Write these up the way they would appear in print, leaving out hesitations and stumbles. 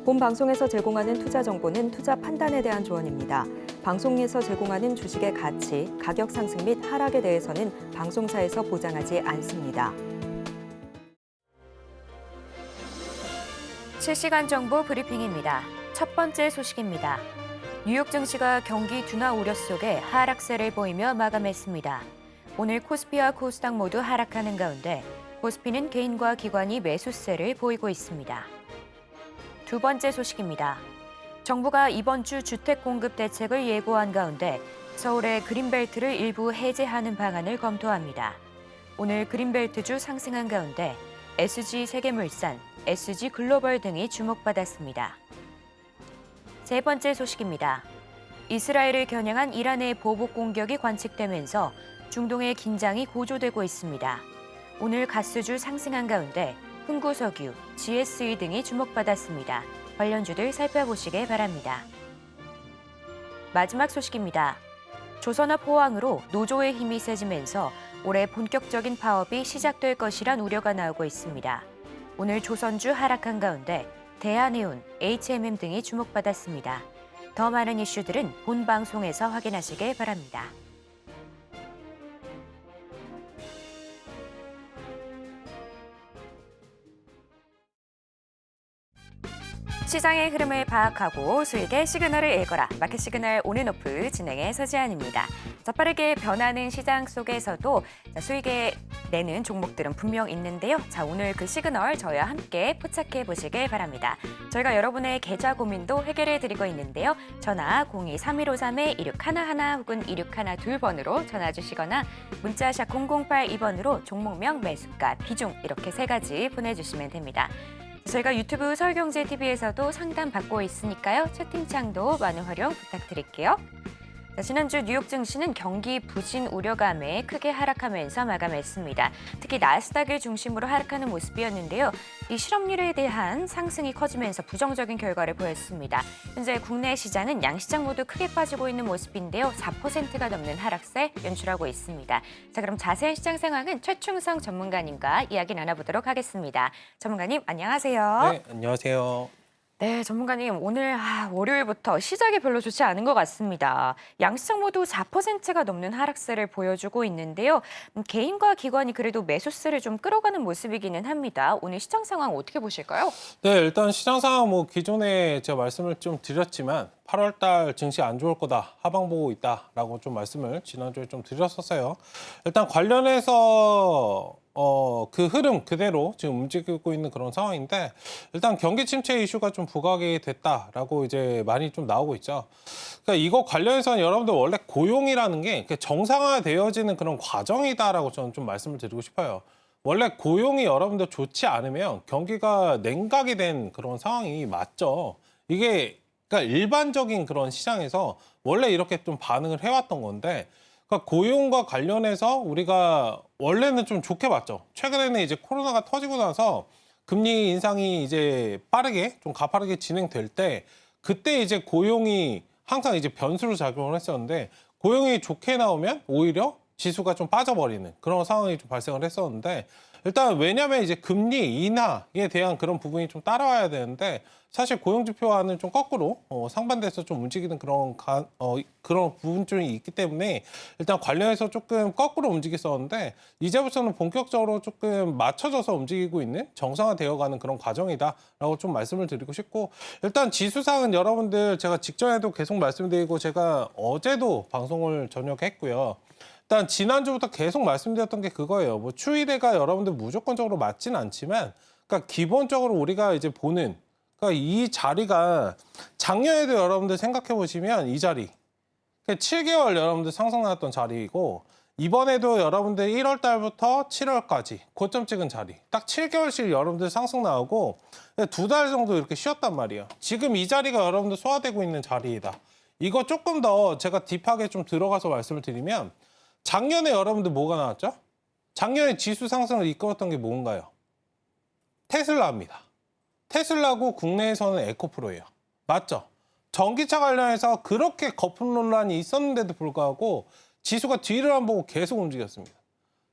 본 방송에서 제공하는 투자 정보는 투자 판단에 대한 조언입니다. 방송에서 제공하는 주식의 가치, 가격 상승 및 하락에 대해서는 방송사에서 보장하지 않습니다. 실시간 정보 브리핑입니다. 첫 번째 소식입니다. 뉴욕 증시가 경기 둔화 우려 속에 하락세를 보이며 마감했습니다. 오늘 코스피와 코스닥 모두 하락하는 가운데 코스피는 개인과 기관이 매수세를 보이고 있습니다. 두 번째 소식입니다. 정부가 이번 주 주택 공급 대책을 예고한 가운데 서울의 그린벨트를 일부 해제하는 방안을 검토합니다. 오늘 그린벨트주 상승한 가운데 SG 세계물산, SG 글로벌 등이 주목받았습니다. 세 번째 소식입니다. 이스라엘을 겨냥한 이란의 보복 공격이 관측되면서 중동의 긴장이 고조되고 있습니다. 오늘 가스주 상승한 가운데 흥구석유, GSE 등이 주목받았습니다. 관련주들 살펴보시기 바랍니다. 마지막 소식입니다. 조선업 호황으로 노조의 힘이 세지면서 올해 본격적인 파업이 시작될 것이란 우려가 나오고 있습니다. 오늘 조선주 하락한 가운데 대한해운, HMM 등이 주목받았습니다. 더 많은 이슈들은 본 방송에서 확인하시길 바랍니다. 시장의 흐름을 파악하고 수익의 시그널을 읽어라. 마켓 시그널 온앤오프 진행의 서지안입니다. 빠르게 변하는 시장 속에서도 수익에 내는 종목들은 분명 있는데요. 오늘 그 시그널 저희와 함께 포착해 보시길 바랍니다. 저희가 여러분의 계좌 고민도 해결해 드리고 있는데요. 전화 02-3153-1611 혹은 2612번으로 전화 주시거나 문자샵 0082번으로 종목명, 매수가, 비중 이렇게 세 가지 보내주시면 됩니다. 저희가 유튜브 서울경제TV에서도 상담 받고 있으니까요. 채팅창도 많은 활용 부탁드릴게요. 지난주 뉴욕 증시는 경기 부진 우려감에 크게 하락하면서 마감했습니다. 특히 나스닥을 중심으로 하락하는 모습이었는데요. 이 실업률에 대한 상승이 커지면서 부정적인 결과를 보였습니다. 현재 국내 시장은 양시장 모두 크게 빠지고 있는 모습인데요. 4%가 넘는 하락세 연출하고 있습니다. 그럼 자세한 시장 상황은 최충성 전문가님과 이야기 나눠보도록 하겠습니다. 전문가님, 안녕하세요. 네, 안녕하세요. 네, 전문가님, 오늘 월요일부터 시작이 별로 좋지 않은 것 같습니다. 양시장 모두 4%가 넘는 하락세를 보여주고 있는데요. 개인과 기관이 그래도 매수세를 좀 끌어가는 모습이기는 합니다. 오늘 시장 상황 어떻게 보실까요? 네, 일단 시장 상황 기존에 제가 말씀을 좀 드렸지만 8월 달 증시 안 좋을 거다, 하방 보고 있다라고 좀 말씀을 지난주에 좀 드렸었어요. 일단 관련해서 그 흐름 그대로 지금 움직이고 있는 그런 상황인데, 일단 경기 침체 이슈가 좀 부각이 됐다라고 이제 많이 좀 나오고 있죠. 그러니까 이거 관련해서는 여러분들 원래 고용이라는 게 정상화되어지는 그런 과정이다라고 저는 좀 말씀을 드리고 싶어요. 원래 고용이 여러분들 좋지 않으면 경기가 냉각이 된 그런 상황이 맞죠. 이게 그러니까 일반적인 그런 시장에서 원래 이렇게 좀 반응을 해왔던 건데, 그러니까 고용과 관련해서 우리가 원래는 좀 좋게 봤죠. 최근에는 이제 코로나가 터지고 나서 금리 인상이 이제 빠르게 좀 가파르게 진행될 때, 그때 이제 고용이 항상 이제 변수로 작용을 했었는데, 고용이 좋게 나오면 오히려 지수가 좀 빠져버리는 그런 상황이 좀 발생을 했었는데, 일단 왜냐하면 이제 금리 인하에 대한 그런 부분이 좀 따라와야 되는데, 사실 고용지표와는 좀 거꾸로 상반돼서 좀 움직이는 그런 그런 부분들이 있기 때문에 일단 관련해서 조금 거꾸로 움직였었는데, 이제부터는 본격적으로 조금 맞춰져서 움직이고 있는 정상화되어가는 그런 과정이다라고 좀 말씀을 드리고 싶고, 일단 지수상은 여러분들 제가 직전에도 계속 말씀드리고 제가 어제도 방송을 저녁에 했고요. 일단 지난주부터 계속 말씀드렸던 게 그거예요. 추이대가 여러분들 무조건적으로 맞진 않지만, 그러니까 기본적으로 우리가 이제 보는, 그러니까 이 자리가 작년에도 여러분들 생각해 보시면 이 자리, 7개월 여러분들 상승 나왔던 자리이고, 이번에도 여러분들 1월 달부터 7월까지 고점 찍은 자리, 딱 7개월씩 여러분들 상승 나오고 2달 정도 이렇게 쉬었단 말이에요. 지금 이 자리가 여러분들 소화되고 있는 자리이다. 이거 조금 더 제가 딥하게 좀 들어가서 말씀을 드리면, 작년에 여러분들 뭐가 나왔죠? 작년에 지수 상승을 이끌었던 게 뭔가요? 테슬라입니다. 테슬라고 국내에서는 에코프로예요. 맞죠? 전기차 관련해서 그렇게 거품 논란이 있었는데도 불구하고 지수가 뒤를 안 보고 계속 움직였습니다.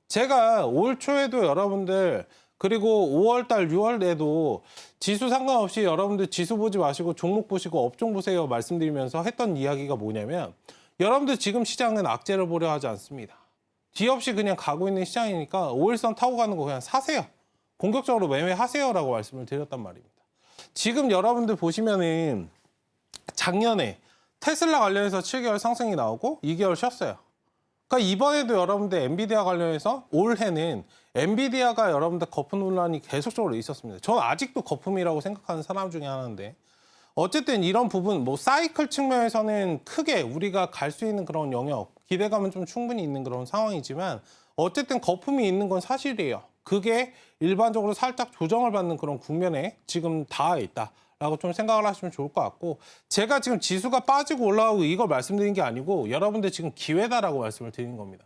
제가 올 초에도 여러분들 그리고 5월 달, 6월에도 지수 상관없이 여러분들 지수 보지 마시고 종목 보시고 업종 보세요 말씀드리면서 했던 이야기가 뭐냐면 여러분들 지금 시장은 악재를 보려 하지 않습니다. 뒤 없이 그냥 가고 있는 시장이니까 5일선 타고 가는 거 그냥 사세요. 공격적으로 매매하세요라고 말씀을 드렸단 말입니다. 지금 여러분들 보시면은 작년에 테슬라 관련해서 7개월 상승이 나오고 2개월 쉬었어요. 그러니까 이번에도 여러분들 엔비디아 관련해서 올해는 엔비디아가 여러분들 거품 논란이 계속적으로 있었습니다. 저는 아직도 거품이라고 생각하는 사람 중에 하나인데 어쨌든 이런 부분 뭐 사이클 측면에서는 크게 우리가 갈 수 있는 그런 영역 기대감은 좀 충분히 있는 그런 상황이지만 어쨌든 거품이 있는 건 사실이에요. 그게 일반적으로 살짝 조정을 받는 그런 국면에 지금 닿아 있다라고 좀 생각을 하시면 좋을 것 같고 제가 지금 지수가 빠지고 올라가고 이걸 말씀드린 게 아니고 여러분들 지금 기회다라고 말씀을 드린 겁니다.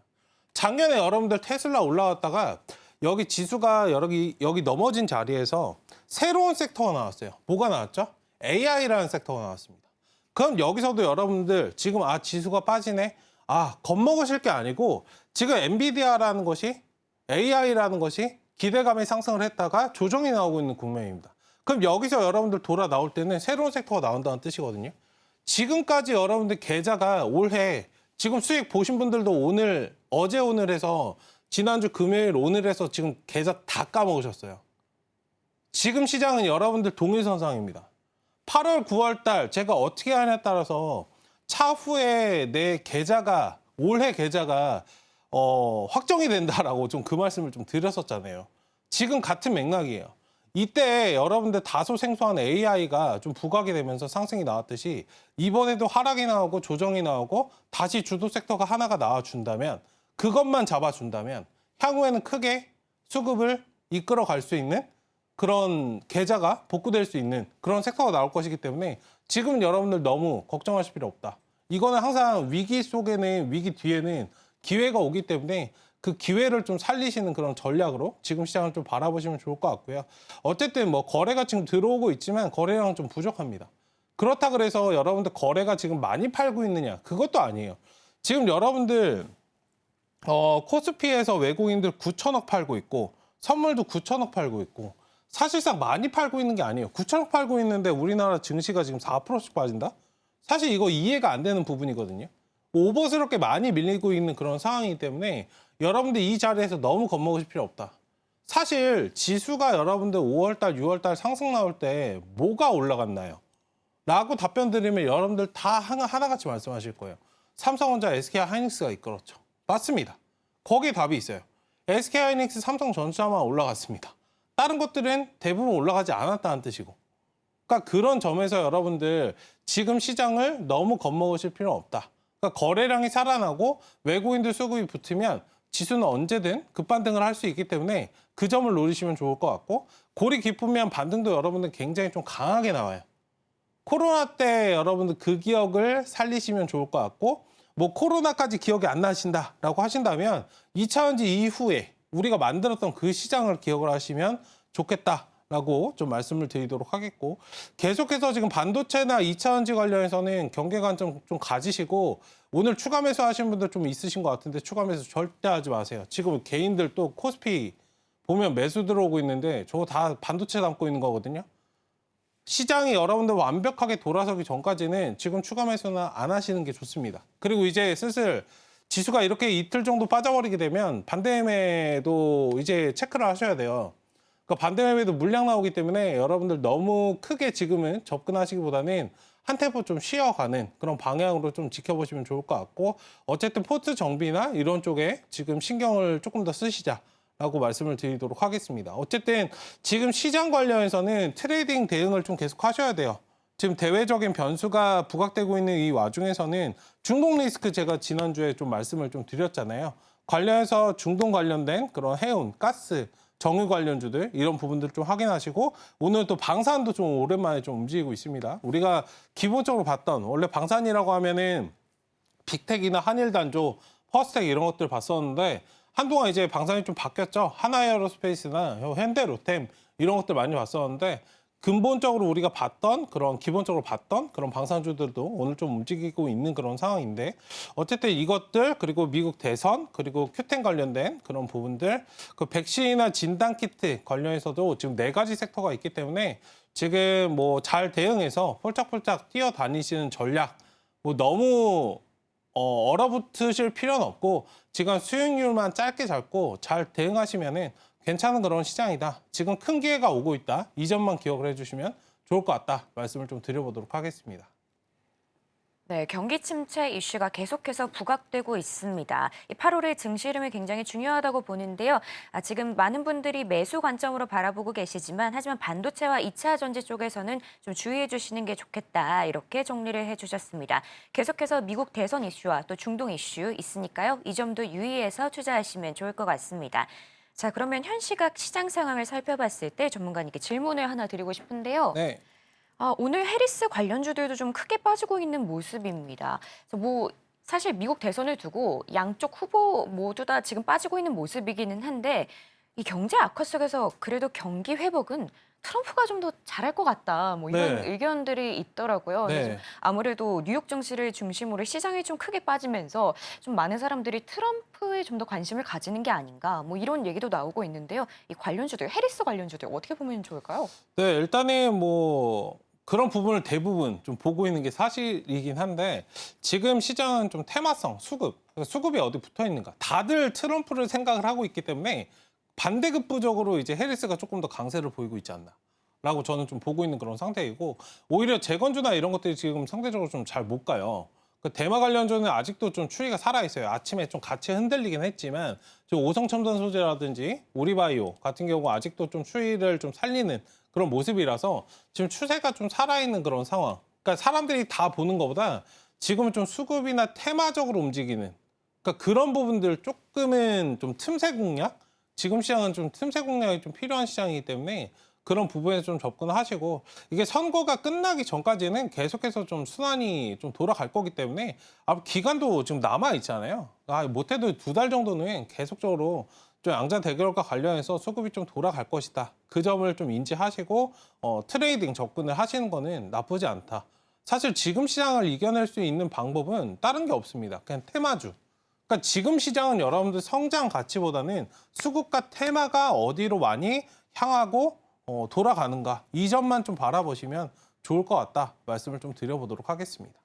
작년에 여러분들 테슬라 올라왔다가 여기 지수가 여기 넘어진 자리에서 새로운 섹터가 나왔어요. 뭐가 나왔죠? AI라는 섹터가 나왔습니다. 그럼 여기서도 여러분들 지금 지수가 빠지네? 겁먹으실 게 아니고 지금 엔비디아라는 것이 AI라는 것이 기대감이 상승을 했다가 조정이 나오고 있는 국면입니다. 그럼 여기서 여러분들 돌아 나올 때는 새로운 섹터가 나온다는 뜻이거든요. 지금까지 여러분들 계좌가 올해 지금 수익 보신 분들도 어제 오늘 해서 지난주 금요일 오늘 해서 지금 계좌 다 까먹으셨어요. 지금 시장은 여러분들 동일선상입니다. 8월, 9월 달 제가 어떻게 하냐에 따라서 차후에 내 계좌가 올해 계좌가 확정이 된다라고 좀 그 말씀을 좀 드렸었잖아요. 지금 같은 맥락이에요. 이때 여러분들 다소 생소한 AI가 좀 부각이 되면서 상승이 나왔듯이 이번에도 하락이 나오고 조정이 나오고 다시 주도 섹터가 하나가 나와준다면 그것만 잡아준다면 향후에는 크게 수급을 이끌어 갈 수 있는 그런 계좌가 복구될 수 있는 그런 섹터가 나올 것이기 때문에 지금 여러분들 너무 걱정하실 필요 없다. 이거는 항상 위기 속에는 위기 뒤에는 기회가 오기 때문에 그 기회를 좀 살리시는 그런 전략으로 지금 시장을 좀 바라보시면 좋을 것 같고요. 어쨌든 뭐 거래가 지금 들어오고 있지만 거래량은 좀 부족합니다. 그렇다 그래서 여러분들 거래가 지금 많이 팔고 있느냐? 그것도 아니에요. 지금 여러분들 코스피에서 외국인들 9천억 팔고 있고 선물도 9천억 팔고 있고 사실상 많이 팔고 있는 게 아니에요. 9천억 팔고 있는데 우리나라 증시가 지금 4%씩 빠진다? 사실 이거 이해가 안 되는 부분이거든요. 오버스럽게 많이 밀리고 있는 그런 상황이기 때문에 여러분들 이 자리에서 너무 겁먹으실 필요 없다. 사실 지수가 여러분들 5월달, 6월달 상승 나올 때 뭐가 올라갔나요? 라고 답변 드리면 여러분들 다 하나같이 말씀하실 거예요. 삼성전자, SK하이닉스가 이끌었죠. 맞습니다. 거기에 답이 있어요. SK하이닉스, 삼성전자만 올라갔습니다. 다른 것들은 대부분 올라가지 않았다는 뜻이고. 그러니까 그런 점에서 여러분들 지금 시장을 너무 겁먹으실 필요는 없다. 그러니까 거래량이 살아나고 외국인들 수급이 붙으면 지수는 언제든 급반등을 할 수 있기 때문에 그 점을 노리시면 좋을 것 같고 골이 깊으면 반등도 여러분들 굉장히 좀 강하게 나와요. 코로나 때 여러분들 그 기억을 살리시면 좋을 것 같고 뭐 코로나까지 기억이 안 나신다라고 하신다면 2차전지 이후에 우리가 만들었던 그 시장을 기억을 하시면 좋겠다라고 좀 말씀을 드리도록 하겠고 계속해서 지금 반도체나 2차전지 관련해서는 경계관 좀 가지시고 오늘 추가 매수 하신 분들 좀 있으신 것 같은데 추가 매수 절대 하지 마세요. 지금 개인들 또 코스피 보면 매수 들어오고 있는데 저거 다 반도체 담고 있는 거거든요. 시장이 여러분들 완벽하게 돌아서기 전까지는 지금 추가 매수는 안 하시는 게 좋습니다. 그리고 이제 슬슬 지수가 이렇게 이틀 정도 빠져버리게 되면 반대매매도 이제 체크를 하셔야 돼요. 그러니까 반대매매도 물량 나오기 때문에 여러분들 너무 크게 지금은 접근하시기보다는 한 템포 좀 쉬어가는 그런 방향으로 좀 지켜보시면 좋을 것 같고 어쨌든 포트 정비나 이런 쪽에 지금 신경을 조금 더 쓰시자라고 말씀을 드리도록 하겠습니다. 어쨌든 지금 시장 관련해서는 트레이딩 대응을 좀 계속 하셔야 돼요. 지금 대외적인 변수가 부각되고 있는 이 와중에서는 중동 리스크 제가 지난주에 좀 말씀을 좀 드렸잖아요. 관련해서 중동 관련된 그런 해운, 가스, 정유 관련주들 이런 부분들 좀 확인하시고 오늘 또 방산도 좀 오랜만에 좀 움직이고 있습니다. 우리가 기본적으로 봤던 원래 방산이라고 하면은 빅텍이나 한일단조, 퍼스텍 이런 것들 봤었는데 한동안 이제 방산이 좀 바뀌었죠. 하나에어로스페이스나 현대로템 이런 것들 많이 봤었는데 근본적으로 우리가 봤던 기본적으로 봤던 그런 방산주들도 오늘 좀 움직이고 있는 그런 상황인데 어쨌든 이것들 그리고 미국 대선 그리고 큐텐 관련된 그런 부분들 그 백신이나 진단 키트 관련해서도 지금 4가지 섹터가 있기 때문에 지금 뭐 잘 대응해서 폴짝폴짝 뛰어다니시는 전략 뭐 너무 얼어붙으실 필요는 없고 지금 수익률만 짧게 잡고 잘 대응하시면은 괜찮은 그런 시장이다. 지금 큰 기회가 오고 있다. 이 점만 기억을 해주시면 좋을 것 같다. 말씀을 좀 드려보도록 하겠습니다. 네, 경기 침체 이슈가 계속해서 부각되고 있습니다. 이 8월의 증시 흐름이 굉장히 중요하다고 보는데요. 지금 많은 분들이 매수 관점으로 바라보고 계시지만 하지만 반도체와 2차 전지 쪽에서는 좀 주의해 주시는 게 좋겠다. 이렇게 정리를 해주셨습니다. 계속해서 미국 대선 이슈와 또 중동 이슈 있으니까요. 이 점도 유의해서 투자하시면 좋을 것 같습니다. 자, 그러면 현 시각 시장 상황을 살펴봤을 때 전문가님께 질문을 하나 드리고 싶은데요. 네. 오늘 해리스 관련주들도 좀 크게 빠지고 있는 모습입니다. 그래서 뭐 사실 미국 대선을 두고 양쪽 후보 모두 다 지금 빠지고 있는 모습이기는 한데 이 경제 악화 속에서 그래도 경기 회복은 트럼프가 좀 더 잘할 것 같다. 뭐 이런 네. 의견들이 있더라고요. 네. 그래서 아무래도 뉴욕 증시를 중심으로 시장이 좀 크게 빠지면서 좀 많은 사람들이 트럼프에 좀 더 관심을 가지는 게 아닌가. 뭐 이런 얘기도 나오고 있는데요. 이 관련주들, 해리스 관련주들 어떻게 보면 좋을까요? 네, 일단은 뭐 그런 부분을 대부분 좀 보고 있는 게 사실이긴 한데 지금 시장은 좀 테마성, 수급이 어디 붙어 있는가. 다들 트럼프를 생각을 하고 있기 때문에 반대급부적으로 이제 해리스가 조금 더 강세를 보이고 있지 않나. 라고 저는 좀 보고 있는 그런 상태이고 오히려 재건주나 이런 것들이 지금 상대적으로 좀 잘 못 가요. 그 대마 관련주는 아직도 좀 추이가 살아있어요. 아침에 좀 같이 흔들리긴 했지만 지금 오성첨단 소재라든지 우리바이오 같은 경우 아직도 좀 추이를 좀 살리는 그런 모습이라서 지금 추세가 좀 살아있는 그런 상황. 그러니까 사람들이 다 보는 것보다 지금은 좀 수급이나 테마적으로 움직이는 그러니까 그런 부분들 조금은 좀 틈새 공략? 지금 시장은 좀 틈새 공략이 좀 필요한 시장이기 때문에 그런 부분에 좀 접근하시고 이게 선거가 끝나기 전까지는 계속해서 좀 순환이 좀 돌아갈 거기 때문에 기간도 지금 남아 있잖아요. 못해도 2달 정도는 계속적으로 좀 양자 대결과 관련해서 수급이 좀 돌아갈 것이다. 그 점을 좀 인지하시고 트레이딩 접근을 하시는 거는 나쁘지 않다. 사실 지금 시장을 이겨낼 수 있는 방법은 다른 게 없습니다. 그냥 테마주. 그러니까 지금 시장은 여러분들 성장 가치보다는 수급과 테마가 어디로 많이 향하고 돌아가는가 이 점만 좀 바라보시면 좋을 것 같다 말씀을 좀 드려보도록 하겠습니다.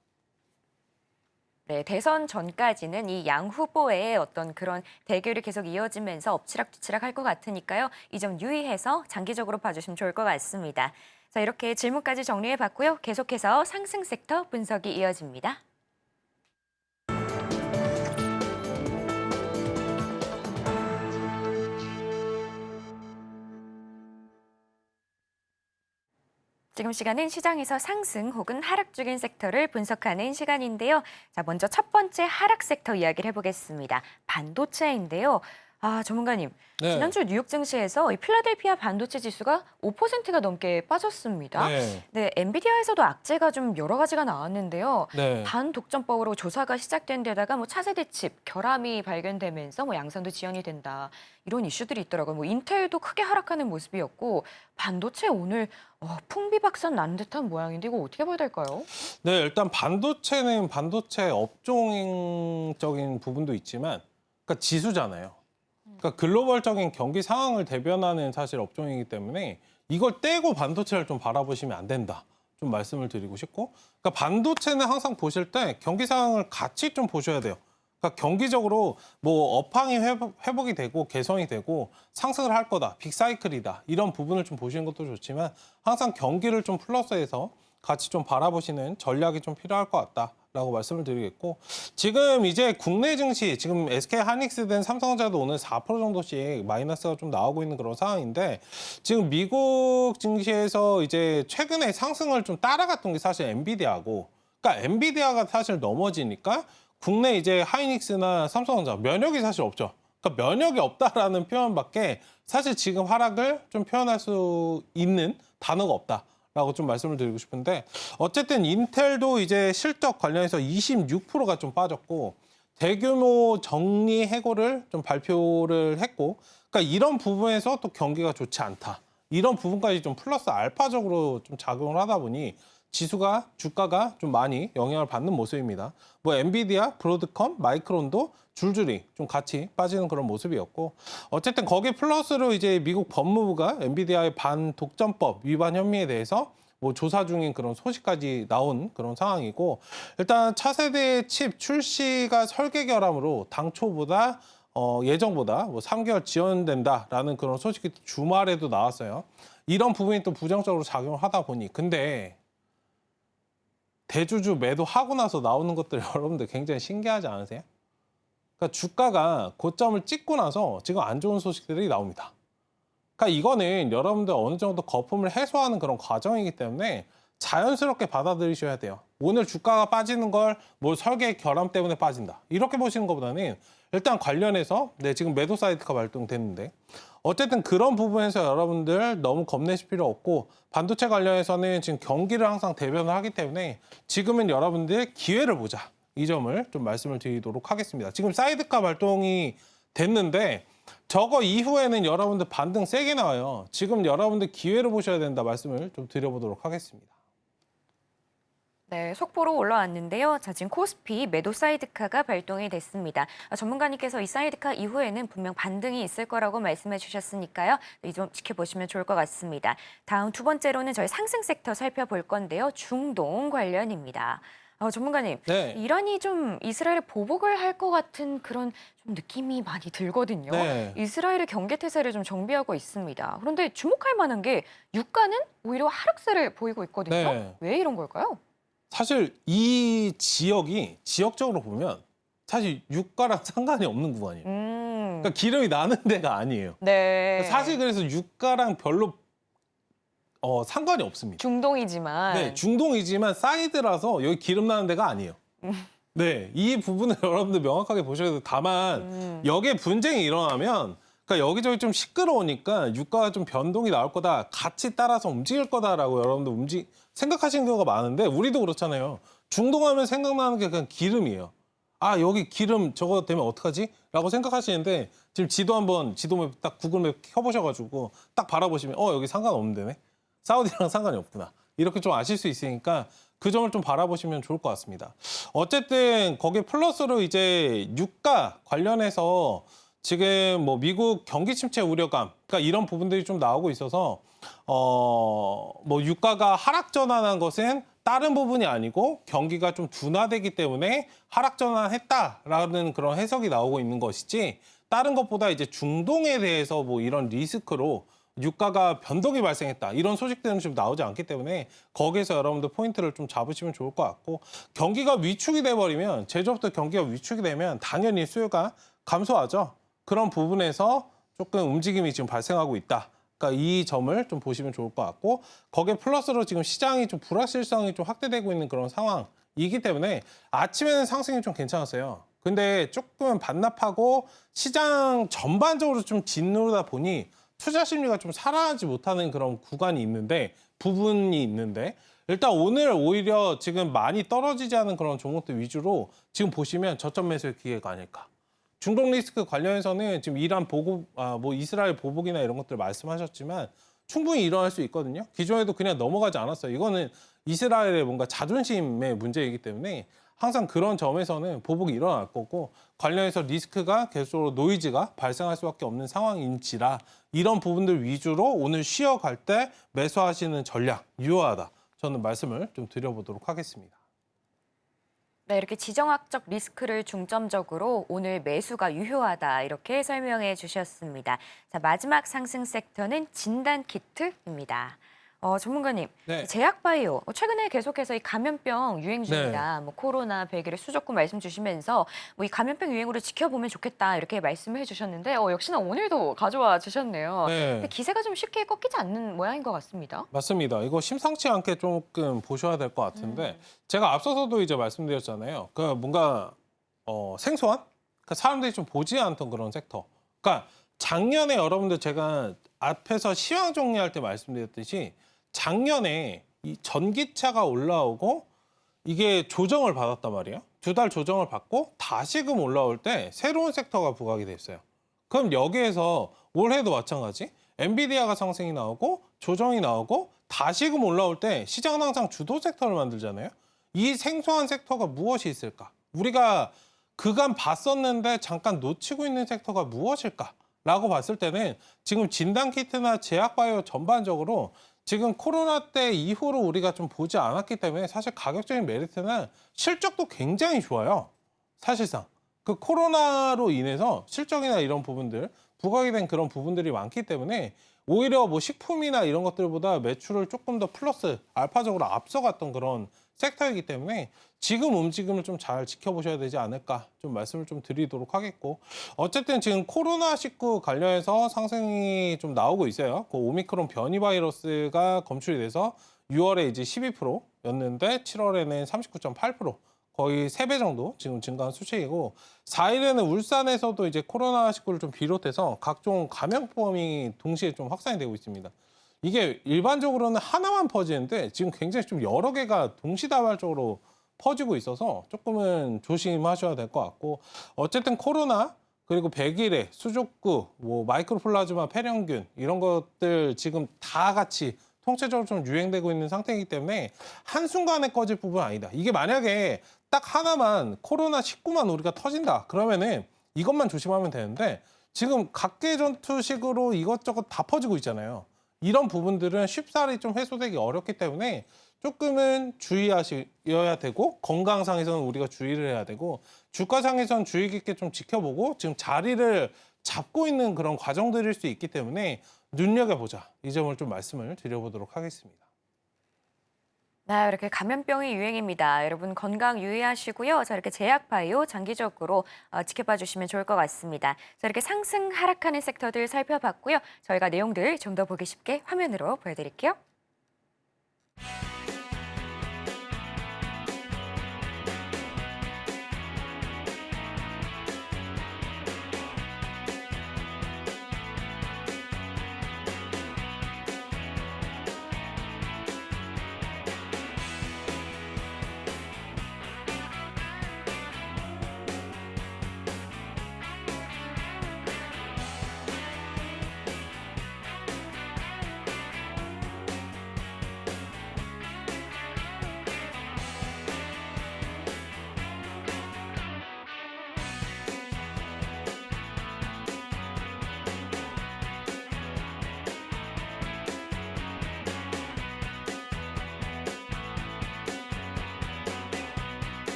네, 대선 전까지는 이 양 후보의 어떤 그런 대결이 계속 이어지면서 엎치락뒤치락 할 것 같으니까요. 이 점 유의해서 장기적으로 봐주시면 좋을 것 같습니다. 자, 이렇게 질문까지 정리해봤고요. 계속해서 상승 섹터 분석이 이어집니다. 지금 시간은 시장에서 상승 혹은 하락 중인 섹터를 분석하는 시간인데요. 자, 먼저 첫 번째 하락 сек터 이야기를 해보겠습니다. 반도체인데요. 전문가님, 네. 지난주 뉴욕 증시에서 이 필라델피아 반도체 지수가 5%가 넘게 빠졌습니다. 네. 네, 엔비디아에서도 악재가 좀 여러 가지가 나왔는데요. 네. 반독점법으로 조사가 시작된 데다가 뭐 차세대 칩 결함이 발견되면서 뭐 양산도 지연이 된다. 이런 이슈들이 있더라고요. 뭐 인텔도 크게 하락하는 모습이었고 반도체 오늘 풍비박산 난 듯한 모양인데 이거 어떻게 봐야 될까요? 네, 일단 반도체는 반도체 업종적인 부분도 있지만 그러니까 지수잖아요. 그러니까 글로벌적인 경기 상황을 대변하는 사실 업종이기 때문에 이걸 떼고 반도체를 좀 바라보시면 안 된다. 좀 말씀을 드리고 싶고 그러니까 반도체는 항상 보실 때 경기 상황을 같이 좀 보셔야 돼요. 그러니까 경기적으로 뭐 업황이 회복이 되고 개선이 되고 상승을 할 거다, 빅사이클이다 이런 부분을 좀 보시는 것도 좋지만 항상 경기를 좀 플러스해서 같이 좀 바라보시는 전략이 좀 필요할 것 같다라고 말씀을 드리겠고 지금 이제 국내 증시 지금 SK하이닉스든 삼성전자도 오늘 4% 정도씩 마이너스가 좀 나오고 있는 그런 상황인데 지금 미국 증시에서 이제 최근에 상승을 좀 따라갔던 게 사실 엔비디아고 그러니까 엔비디아가 사실 넘어지니까 국내 이제 하이닉스나 삼성전자 면역이 사실 없죠. 그러니까 면역이 없다라는 표현밖에 사실 지금 하락을 좀 표현할 수 있는 단어가 없다라고 좀 말씀을 드리고 싶은데 어쨌든 인텔도 이제 실적 관련해서 26%가 좀 빠졌고 대규모 정리 해고를 좀 발표를 했고 그러니까 이런 부분에서 또 경기가 좋지 않다. 이런 부분까지 좀 플러스 알파적으로 좀 작용을 하다 보니 주가가 좀 많이 영향을 받는 모습입니다. 뭐 엔비디아, 브로드컴, 마이크론도 줄줄이 좀 같이 빠지는 그런 모습이었고, 어쨌든 거기에 플러스로 이제 미국 법무부가 엔비디아의 반독점법 위반 혐의에 대해서 뭐 조사 중인 그런 소식까지 나온 그런 상황이고, 일단 차세대 칩 출시가 설계 결함으로 당초보다 예정보다 뭐 3개월 지연된다라는 그런 소식이 주말에도 나왔어요. 이런 부분이 또 부정적으로 작용을 하다 보니, 근데 대주주 매도하고 나서 나오는 것들 여러분들 굉장히 신기하지 않으세요? 그러니까 주가가 고점을 찍고 나서 지금 안 좋은 소식들이 나옵니다. 그러니까 이거는 여러분들 어느 정도 거품을 해소하는 그런 과정이기 때문에 자연스럽게 받아들이셔야 돼요. 오늘 주가가 빠지는 걸 뭐 설계 결함 때문에 빠진다, 이렇게 보시는 것보다는 일단 관련해서 지금 매도 사이트가 발동됐는데, 어쨌든 그런 부분에서 여러분들 너무 겁내실 필요 없고, 반도체 관련해서는 지금 경기를 항상 대변을 하기 때문에 지금은 여러분들 기회를 보자, 이 점을 좀 말씀을 드리도록 하겠습니다. 지금 사이드카 발동이 됐는데 저거 이후에는 여러분들 반등 세게 나와요. 지금 여러분들 기회를 보셔야 된다 말씀을 좀 드려보도록 하겠습니다. 네, 속보로 올라왔는데요. 자, 지금 코스피 매도 사이드카가 발동이 됐습니다. 전문가님께서 이 사이드카 이후에는 분명 반등이 있을 거라고 말씀해 주셨으니까요. 이 점 지켜보시면 좋을 것 같습니다. 다음 두 번째로는 저희 상승 섹터 살펴볼 건데요. 중동 관련입니다. 전문가님, 네. 이란이 좀 이스라엘을 보복을 할 것 같은 그런 좀 느낌이 많이 들거든요. 네. 이스라엘의 경계 태세를 좀 정비하고 있습니다. 그런데 주목할 만한 게 유가는 오히려 하락세를 보이고 있거든요. 네. 왜 이런 걸까요? 사실 이 지역이 지역적으로 보면 사실 유가랑 상관이 없는 구간이에요. 그러니까 기름이 나는 데가 아니에요. 네. 사실 그래서 유가랑 별로 상관이 없습니다. 중동이지만. 네, 중동이지만 사이드라서 여기 기름 나는 데가 아니에요. 네, 이 부분을 여러분들 명확하게 보셔야 돼요. 다만 여기에 분쟁이 일어나면, 그러니까 여기저기 좀 시끄러우니까 유가가 좀 변동이 나올 거다, 같이 따라서 움직일 거다라고 여러분들 생각하시는 경우가 많은데, 우리도 그렇잖아요. 중동하면 생각나는 게 그냥 기름이에요. 아, 여기 기름 저거 되면 어떡하지? 라고 생각하시는데, 지금 지도맵 딱 구글맵 켜보셔가지고 딱 바라보시면 여기 상관없는 데네. 사우디랑 상관이 없구나, 이렇게 좀 아실 수 있으니까 그 점을 좀 바라보시면 좋을 것 같습니다. 어쨌든 거기에 플러스로 이제 유가 관련해서 지금 뭐 미국 경기 침체 우려감, 그러니까 이런 부분들이 좀 나오고 있어서 뭐 유가가 하락 전환한 것은 다른 부분이 아니고 경기가 좀 둔화되기 때문에 하락 전환했다라는 그런 해석이 나오고 있는 것이지, 다른 것보다 이제 중동에 대해서 뭐 이런 리스크로 유가가 변동이 발생했다, 이런 소식들은 지금 나오지 않기 때문에 거기에서 여러분들 포인트를 좀 잡으시면 좋을 것 같고, 경기가 위축이 돼버리면, 제조업도 경기가 위축이 되면 당연히 수요가 감소하죠. 그런 부분에서 조금 움직임이 지금 발생하고 있다. 그러니까 이 점을 좀 보시면 좋을 것 같고, 거기에 플러스로 지금 시장이 좀 불확실성이 좀 확대되고 있는 그런 상황이기 때문에 아침에는 상승이 좀 괜찮았어요. 근데 조금 반납하고 시장 전반적으로 좀 짓누르다 보니 투자 심리가 좀 살아나지 못하는 그런 부분이 있는데, 일단 오늘 오히려 지금 많이 떨어지지 않은 그런 종목들 위주로 지금 보시면 저점 매수의 기회가 아닐까. 중동 리스크 관련해서는 지금 뭐 이스라엘 보복이나 이런 것들 말씀하셨지만 충분히 일어날 수 있거든요. 기존에도 그냥 넘어가지 않았어요. 이거는 이스라엘의 뭔가 자존심의 문제이기 때문에 항상 그런 점에서는 보복이 일어날 거고, 관련해서 리스크가 계속적으로 노이즈가 발생할 수밖에 없는 상황인지라 이런 부분들 위주로 오늘 쉬어갈 때 매수하시는 전략 유효하다, 저는 말씀을 좀 드려보도록 하겠습니다. 네, 이렇게 지정학적 리스크를 중점적으로 오늘 매수가 유효하다, 이렇게 설명해 주셨습니다. 자, 마지막 상승 섹터는 진단키트입니다. 전문가님, 네. 제약바이오 최근에 계속해서 이 감염병 유행 중이다. 뭐 코로나, 백일의 수족구 말씀 주시면서 뭐 이 감염병 유행으로 지켜보면 좋겠다, 이렇게 말씀을 해주셨는데 역시나 오늘도 가져와 주셨네요. 네. 근데 기세가 좀 쉽게 꺾이지 않는 모양인 것 같습니다. 맞습니다. 이거 심상치 않게 조금 보셔야 될 것 같은데, 제가 앞서서도 이제 말씀드렸잖아요. 그 뭔가 생소한, 그러니까 사람들이 좀 보지 않던 그런 섹터. 그러니까 작년에 여러분들 제가 앞에서 시황 정리할 때 말씀드렸듯이, 작년에 이 전기차가 올라오고 이게 조정을 받았단 말이에요. 2달 조정을 받고 다시금 올라올 때 새로운 섹터가 부각이 됐어요. 그럼 여기에서 올해도 마찬가지, 엔비디아가 상승이 나오고 조정이 나오고 다시금 올라올 때 시장은 항상 주도 섹터를 만들잖아요. 이 생소한 섹터가 무엇이 있을까? 우리가 그간 봤었는데 잠깐 놓치고 있는 섹터가 무엇일까? 라고 봤을 때는 지금 진단키트나 제약바이오 전반적으로 지금 코로나 때 이후로 우리가 좀 보지 않았기 때문에 사실 가격적인 메리트는 실적도 굉장히 좋아요. 사실상. 그 코로나로 인해서 실적이나 이런 부분들, 부각이 된 그런 부분들이 많기 때문에 오히려 뭐 식품이나 이런 것들보다 매출을 조금 더 플러스 알파적으로 앞서갔던 그런 섹터이기 때문에 지금 움직임을 좀 잘 지켜보셔야 되지 않을까 좀 말씀을 좀 드리도록 하겠고, 어쨌든 지금 코로나19 관련해서 상승이 좀 나오고 있어요. 그 오미크론 변이 바이러스가 검출이 돼서 6월에 이제 12%였는데 7월에는 39.8%. 거의 3배 정도 지금 증가한 수치이고, 4일에는 울산에서도 이제 코로나19를 좀 비롯해서 각종 감염병이 동시에 좀 확산이 되고 있습니다. 이게 일반적으로는 하나만 퍼지는데 지금 굉장히 좀 여러 개가 동시다발적으로 퍼지고 있어서 조금은 조심하셔야 될 것 같고, 어쨌든 코로나 그리고 백일에 수족구, 뭐 마이크로플라즈마 폐렴균 이런 것들 지금 다 같이 통째적으로 좀 유행되고 있는 상태이기 때문에 한순간에 꺼질 부분은 아니다. 이게 만약에 딱 하나만 코로나19만 우리가 터진다 그러면은 이것만 조심하면 되는데, 지금 각계전투식으로 이것저것 다 퍼지고 있잖아요. 이런 부분들은 쉽사리 좀 해소되기 어렵기 때문에 조금은 주의하셔야 되고, 건강상에서는 우리가 주의를 해야 되고, 주가상에서는 주의 깊게 좀 지켜보고 지금 자리를 잡고 있는 그런 과정들일 수 있기 때문에 눈여겨보자. 이 점을 좀 말씀을 드려보도록 하겠습니다. 네, 이렇게 감염병이 유행입니다. 여러분 건강 유의하시고요. 자, 이렇게 제약바이오 장기적으로 지켜봐 주시면 좋을 것 같습니다. 자, 이렇게 상승 하락하는 섹터들 살펴봤고요. 저희가 내용들 좀 더 보기 쉽게 화면으로 보여드릴게요.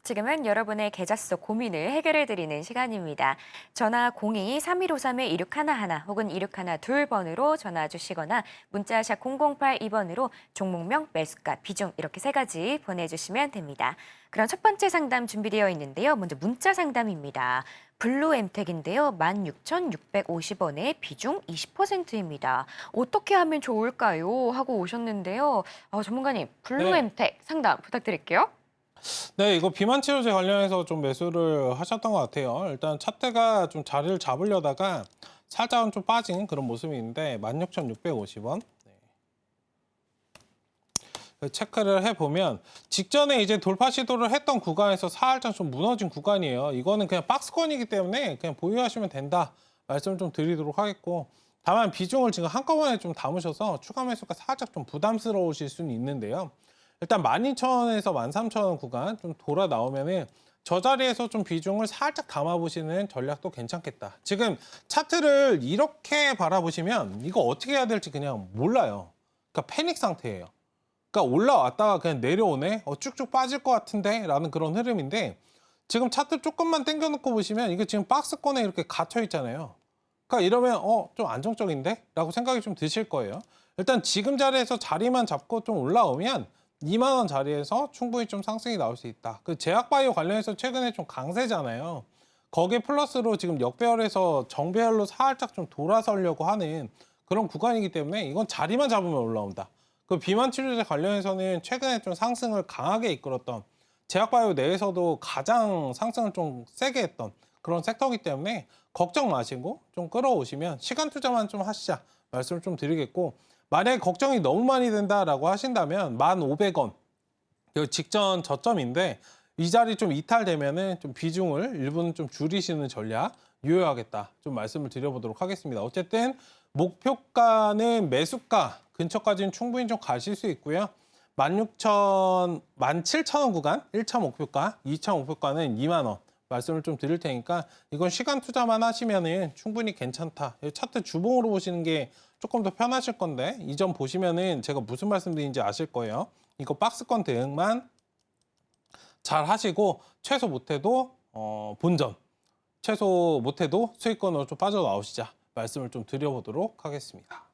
지금은 여러분의 계좌 속 고민을 해결해드리는 시간입니다. 전화 02-3153-2611 혹은 2612번으로 전화 주시거나 문자 샵 0082번으로 종목명, 매수가, 비중 이렇게 3가지 보내주시면 됩니다. 그럼 첫 번째 상담 준비되어 있는데요. 먼저 문자 상담입니다. 블루엠텍인데요. 16,650원에 비중 20%입니다. 어떻게 하면 좋을까요? 하고 오셨는데요. 전문가님, 블루엠텍 상담 부탁드릴게요. 네, 이거 비만 치료제 관련해서 좀 매수를 하셨던 것 같아요. 일단 차트가 좀 자리를 잡으려다가 살짝은 좀 빠진 그런 모습인데 16,650원. 체크를 해보면 직전에 이제 돌파 시도를 했던 구간에서 살짝 좀 무너진 구간이에요. 이거는 그냥 박스권이기 때문에 그냥 보유하시면 된다 말씀 좀 드리도록 하겠고, 다만 비중을 지금 한꺼번에 좀 담으셔서 추가 매수가 살짝 좀 부담스러우실 수는 있는데요. 일단 12,000원에서 13,000원 구간 좀 돌아 나오면은 저 자리에서 좀 비중을 살짝 담아보시는 전략도 괜찮겠다. 지금 차트를 이렇게 바라보시면 이거 어떻게 해야 될지 그냥 몰라요. 그러니까 패닉 상태예요. 그러니까 올라왔다가 그냥 내려오네? 쭉쭉 빠질 것 같은데? 라는 그런 흐름인데, 지금 차트 조금만 당겨놓고 보시면 이게 지금 박스권에 이렇게 갇혀 있잖아요. 그러니까 이러면 좀 안정적인데? 라고 생각이 좀 드실 거예요. 일단 지금 자리에서 자리만 잡고 좀 올라오면 2만 원 자리에서 충분히 좀 상승이 나올 수 있다. 그 제약바이오 관련해서 최근에 좀 강세잖아요. 거기에 플러스로 지금 역배열에서 정배열로 살짝 좀 돌아서려고 하는 그런 구간이기 때문에 이건 자리만 잡으면 올라온다. 그 비만 치료제 관련해서는 최근에 좀 상승을 강하게 이끌었던, 제약바이오 내에서도 가장 상승을 좀 세게 했던 그런 섹터이기 때문에 걱정 마시고 좀 끌어오시면 시간 투자만 좀 하시자 말씀을 좀 드리겠고 만약에 걱정이 너무 많이 된다라고 하신다면 1,500원 직전 저점인데 이 자리 좀 이탈되면은 좀 비중을 일부는 좀 줄이시는 전략 유효하겠다 좀 말씀을 드려보도록 하겠습니다. 어쨌든 목표가는 매수가 근처까지는 충분히 좀 가실 수 있고요. 17,000원 구간 1차 목표가, 2차 목표가는 2만 원 말씀을 좀 드릴 테니까 이건 시간 투자만 하시면은 충분히 괜찮다. 차트 주봉으로 보시는 게 조금 더 편하실 건데 이 점 보시면은 제가 무슨 말씀드리는지 아실 거예요. 이거 박스권 대응만 잘 하시고 최소 못해도 본전, 최소 못해도 수익권으로 좀 빠져나오시자 말씀을 좀 드려보도록 하겠습니다.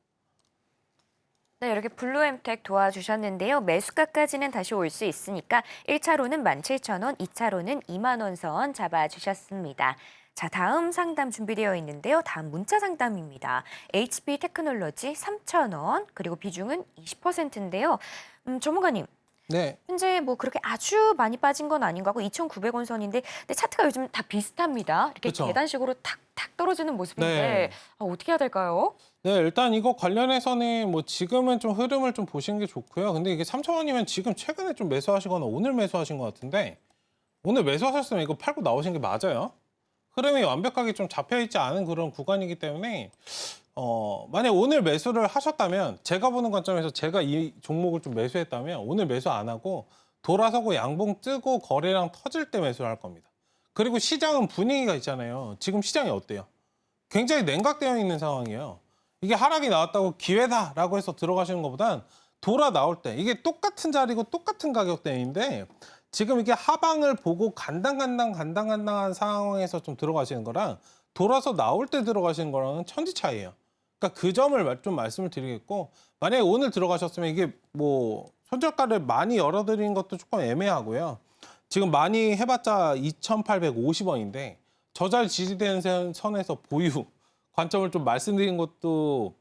네, 이렇게 블루엠텍 도와주셨는데요. 매수가까지는 다시 올 수 있으니까 1차로는 17,000원, 2차로는 2만 원 선 잡아주셨습니다. 자, 다음 상담 준비되어 있는데요. 다음 문자 상담입니다. HP 테크놀로지 3,000원, 그리고 비중은 20%인데요. 전문가님, 네. 현재 뭐 그렇게 아주 많이 빠진 건 아닌 것 같고 2,900원 선인데 근데 차트가 요즘 다 비슷합니다. 이렇게 그쵸. 계단식으로 탁탁 떨어지는 모습인데 네. 어떻게 해야 될까요? 네, 일단 이거 관련해서는 뭐 지금은 좀 흐름을 좀 보시는 게 좋고요. 근데 이게 3,000원이면 지금 최근에 좀 매수하시거나 오늘 매수하신 것 같은데 오늘 매수하셨으면 이거 팔고 나오신 게 맞아요. 흐름이 완벽하게 좀 잡혀있지 않은 그런 구간이기 때문에 만약 오늘 매수를 하셨다면 제가 보는 관점에서 제가 이 종목을 좀 매수했다면 오늘 매수 안 하고 돌아서고 양봉 뜨고 거래량 터질 때 매수를 할 겁니다. 그리고 시장은 분위기가 있잖아요. 지금 시장이 어때요? 굉장히 냉각되어 있는 상황이에요. 이게 하락이 나왔다고 기회다라고 해서 들어가시는 것보단 돌아 나올 때 이게 똑같은 자리고 똑같은 가격대인데 지금 이게 하방을 보고 간당간당한 상황에서 좀 들어가시는 거랑 돌아서 나올 때 들어가시는 거랑은 천지 차이예요. 그러니까 그 점을 좀 말씀을 드리겠고 만약에 오늘 들어가셨으면 이게 뭐 손절가를 많이 열어드리는 것도 조금 애매하고요. 지금 많이 해봤자 2,850원인데 저자리 지지되는 선에서 보유 관점을 좀 말씀드린 것도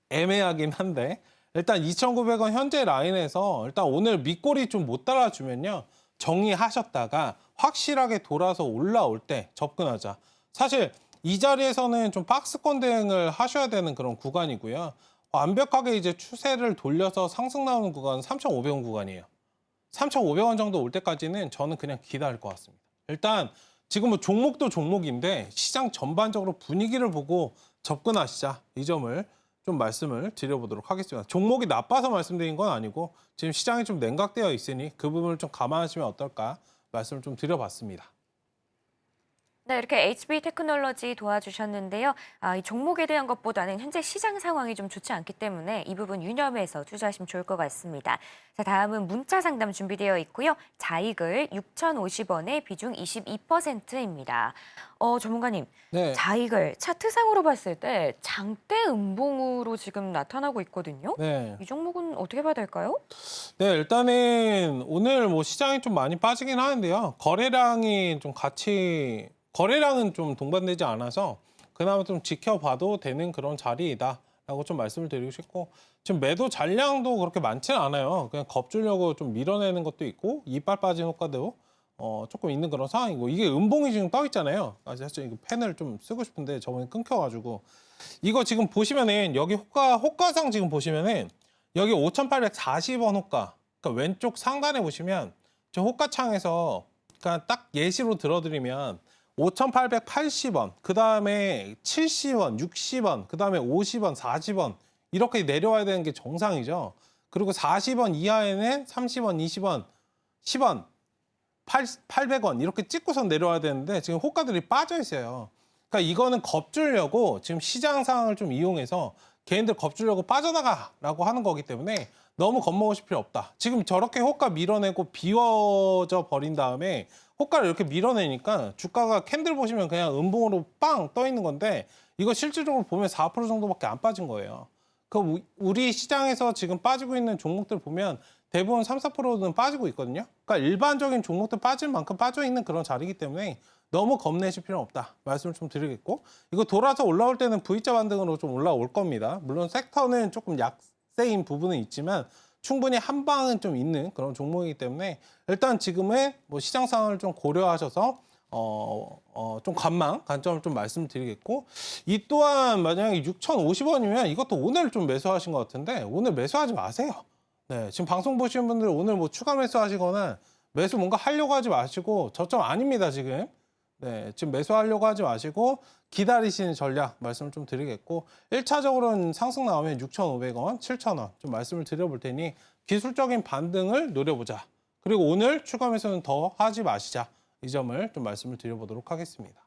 애매하긴 한데 일단 2,900원 현재 라인에서 일단 오늘 밑골이 좀 못 따라주면요. 정리하셨다가 확실하게 돌아서 올라올 때 접근하자. 사실 이 자리에서는 좀 박스권 대응을 하셔야 되는 그런 구간이고요. 완벽하게 이제 추세를 돌려서 상승 나오는 구간은 3,500원 구간이에요. 3,500원 정도 올 때까지는 저는 그냥 기다릴 것 같습니다. 일단 지금 뭐 종목도 종목인데 시장 전반적으로 분위기를 보고 접근하시자. 이 점을 좀 말씀을 드려보도록 하겠습니다. 종목이 나빠서 말씀드린 건 아니고 지금 시장이 좀 냉각되어 있으니 그 부분을 좀 감안하시면 어떨까 말씀을 좀 드려봤습니다. 네, 이렇게 HP 테크놀로지 도와주셨는데요. 이 종목에 대한 것보다는 현재 시장 상황이 좀 좋지 않기 때문에 이 부분 유념해서 투자하시면 좋을 것 같습니다. 자, 다음은 문자 상담 준비되어 있고요. 자익을 6,050원에 비중 22%입니다. 전문가님, 네. 자익을 차트상으로 봤을 때 장대 음봉으로 지금 나타나고 있거든요. 네. 이 종목은 어떻게 봐야 될까요? 네, 일단은 오늘 뭐 시장이 좀 많이 빠지긴 하는데요. 거래량은 좀 동반되지 않아서 그나마 좀 지켜봐도 되는 그런 자리이다라고 좀 말씀을 드리고 싶고 지금 매도 잔량도 그렇게 많지는 않아요. 그냥 겁주려고 좀 밀어내는 것도 있고 이빨 빠진 효과도 조금 있는 그런 상황이고 이게 음봉이 지금 떠 있잖아요. 사실 이거 펜을 좀 쓰고 싶은데 저번에 끊겨가지고 이거 지금 보시면은 여기 호가상 지금 보시면은 여기 5,840원 호가 그러니까 왼쪽 상단에 보시면 저 호가창에서 그러니까 딱 예시로 들어드리면 5,880원, 그 다음에 70원, 60원, 그 다음에 50원, 40원 이렇게 내려와야 되는 게 정상이죠. 그리고 40원 이하에는 30원, 20원, 10원, 800원 이렇게 찍고서 내려와야 되는데 지금 호가들이 빠져 있어요. 그러니까 이거는 겁주려고 지금 시장 상황을 좀 이용해서 개인들 겁주려고 빠져나가라고 하는 거기 때문에 너무 겁먹으실 필요 없다. 지금 저렇게 호가 밀어내고 비워져 버린 다음에 호가를 이렇게 밀어내니까 주가가 캔들 보시면 그냥 음봉으로 빵 떠 있는 건데 이거 실질적으로 보면 4% 정도밖에 안 빠진 거예요. 그 우리 시장에서 지금 빠지고 있는 종목들 보면 대부분 3, 4%는 빠지고 있거든요. 그러니까 일반적인 종목들 빠질 만큼 빠져 있는 그런 자리이기 때문에 너무 겁내실 필요는 없다. 말씀을 좀 드리겠고 이거 돌아서 올라올 때는 V자 반등으로 좀 올라올 겁니다. 물론 섹터는 조금 약세인 부분은 있지만 충분히 한 방은 좀 있는 그런 종목이기 때문에 일단 지금은 뭐 시장 상황을 좀 고려하셔서 좀 관점을 좀 말씀드리겠고, 이 또한 만약에 6,050원이면 이것도 오늘 좀 매수하신 것 같은데 오늘 매수하지 마세요. 네, 지금 방송 보시는 분들 오늘 뭐 추가 매수하시거나 매수 뭔가 하려고 하지 마시고, 저점 아닙니다 지금. 네, 지금 매수하려고 하지 마시고 기다리시는 전략 말씀을 좀 드리겠고, 1차적으로는 상승 나오면 6,500원, 7,000원 좀 말씀을 드려볼 테니 기술적인 반등을 노려보자. 그리고 오늘 추가 매수는 더 하지 마시자. 이 점을 좀 말씀을 드려보도록 하겠습니다.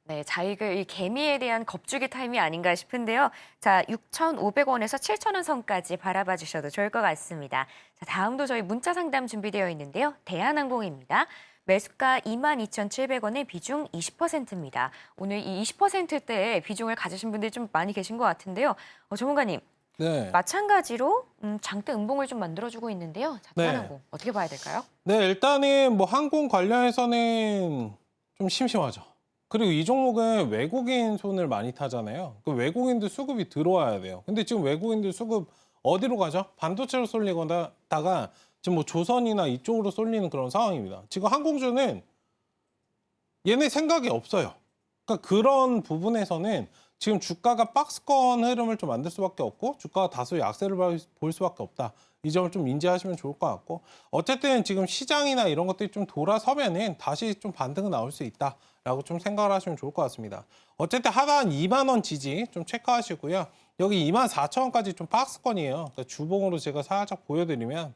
네, 자익을 이 개미에 대한 겁주기 타임이 아닌가 싶은데요. 자, 6,500원에서 7,000원 선까지 바라봐 주셔도 좋을 것 같습니다. 자, 다음도 저희 문자 상담 준비되어 있는데요. 대한항공입니다. 매수가 22,700원의 비중 20%입니다. 오늘 이 20%대의 비중을 가지신 분들이 좀 많이 계신 것 같은데요. 전문가님, 네. 마찬가지로 장대 음봉을 좀 만들어주고 있는데요. 자, 네. 대한항공 어떻게 봐야 될까요? 네, 일단은 뭐 항공 관련해서는 좀 심심하죠. 그리고 이 종목은 외국인 손을 많이 타잖아요. 그 외국인들 수급이 들어와야 돼요. 근데 지금 외국인들 수급 어디로 가죠? 반도체로 쏠리다가 지금 뭐 조선이나 이쪽으로 쏠리는 그런 상황입니다. 지금 항공주는 얘네 생각이 없어요. 그러니까 그런 부분에서는 지금 주가가 박스권 흐름을 좀 만들 수밖에 없고, 주가가 다소 약세를 볼 수밖에 없다. 이 점을 좀 인지하시면 좋을 것 같고, 어쨌든 지금 시장이나 이런 것들이 좀 돌아서면은 다시 좀 반등은 나올 수 있다라고 좀 생각을 하시면 좋을 것 같습니다. 어쨌든 하단 2만 원 지지 좀 체크하시고요. 여기 24,000원까지 좀 박스권이에요. 그러니까 주봉으로 제가 살짝 보여드리면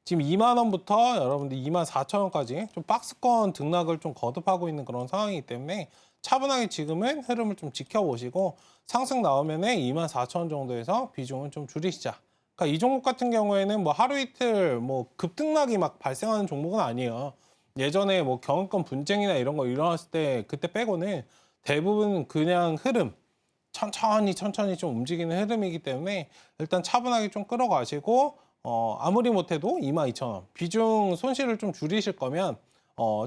지금 2만 원부터 여러분들 24,000원까지 좀 박스권 등락을 좀 거듭하고 있는 그런 상황이기 때문에 차분하게 지금은 흐름을 좀 지켜보시고, 상승 나오면은 24,000원 정도에서 비중은 좀 줄이시자. 그러니까 이 종목 같은 경우에는 뭐 하루 이틀 뭐 급등락이 막 발생하는 종목은 아니에요. 예전에 뭐 경영권 분쟁이나 이런 거 일어났을 때 그때 빼고는 대부분 그냥 흐름, 천천히 좀 움직이는 흐름이기 때문에 일단 차분하게 좀 끌어가시고, 아무리 못해도 22,000원 비중 손실을 좀 줄이실 거면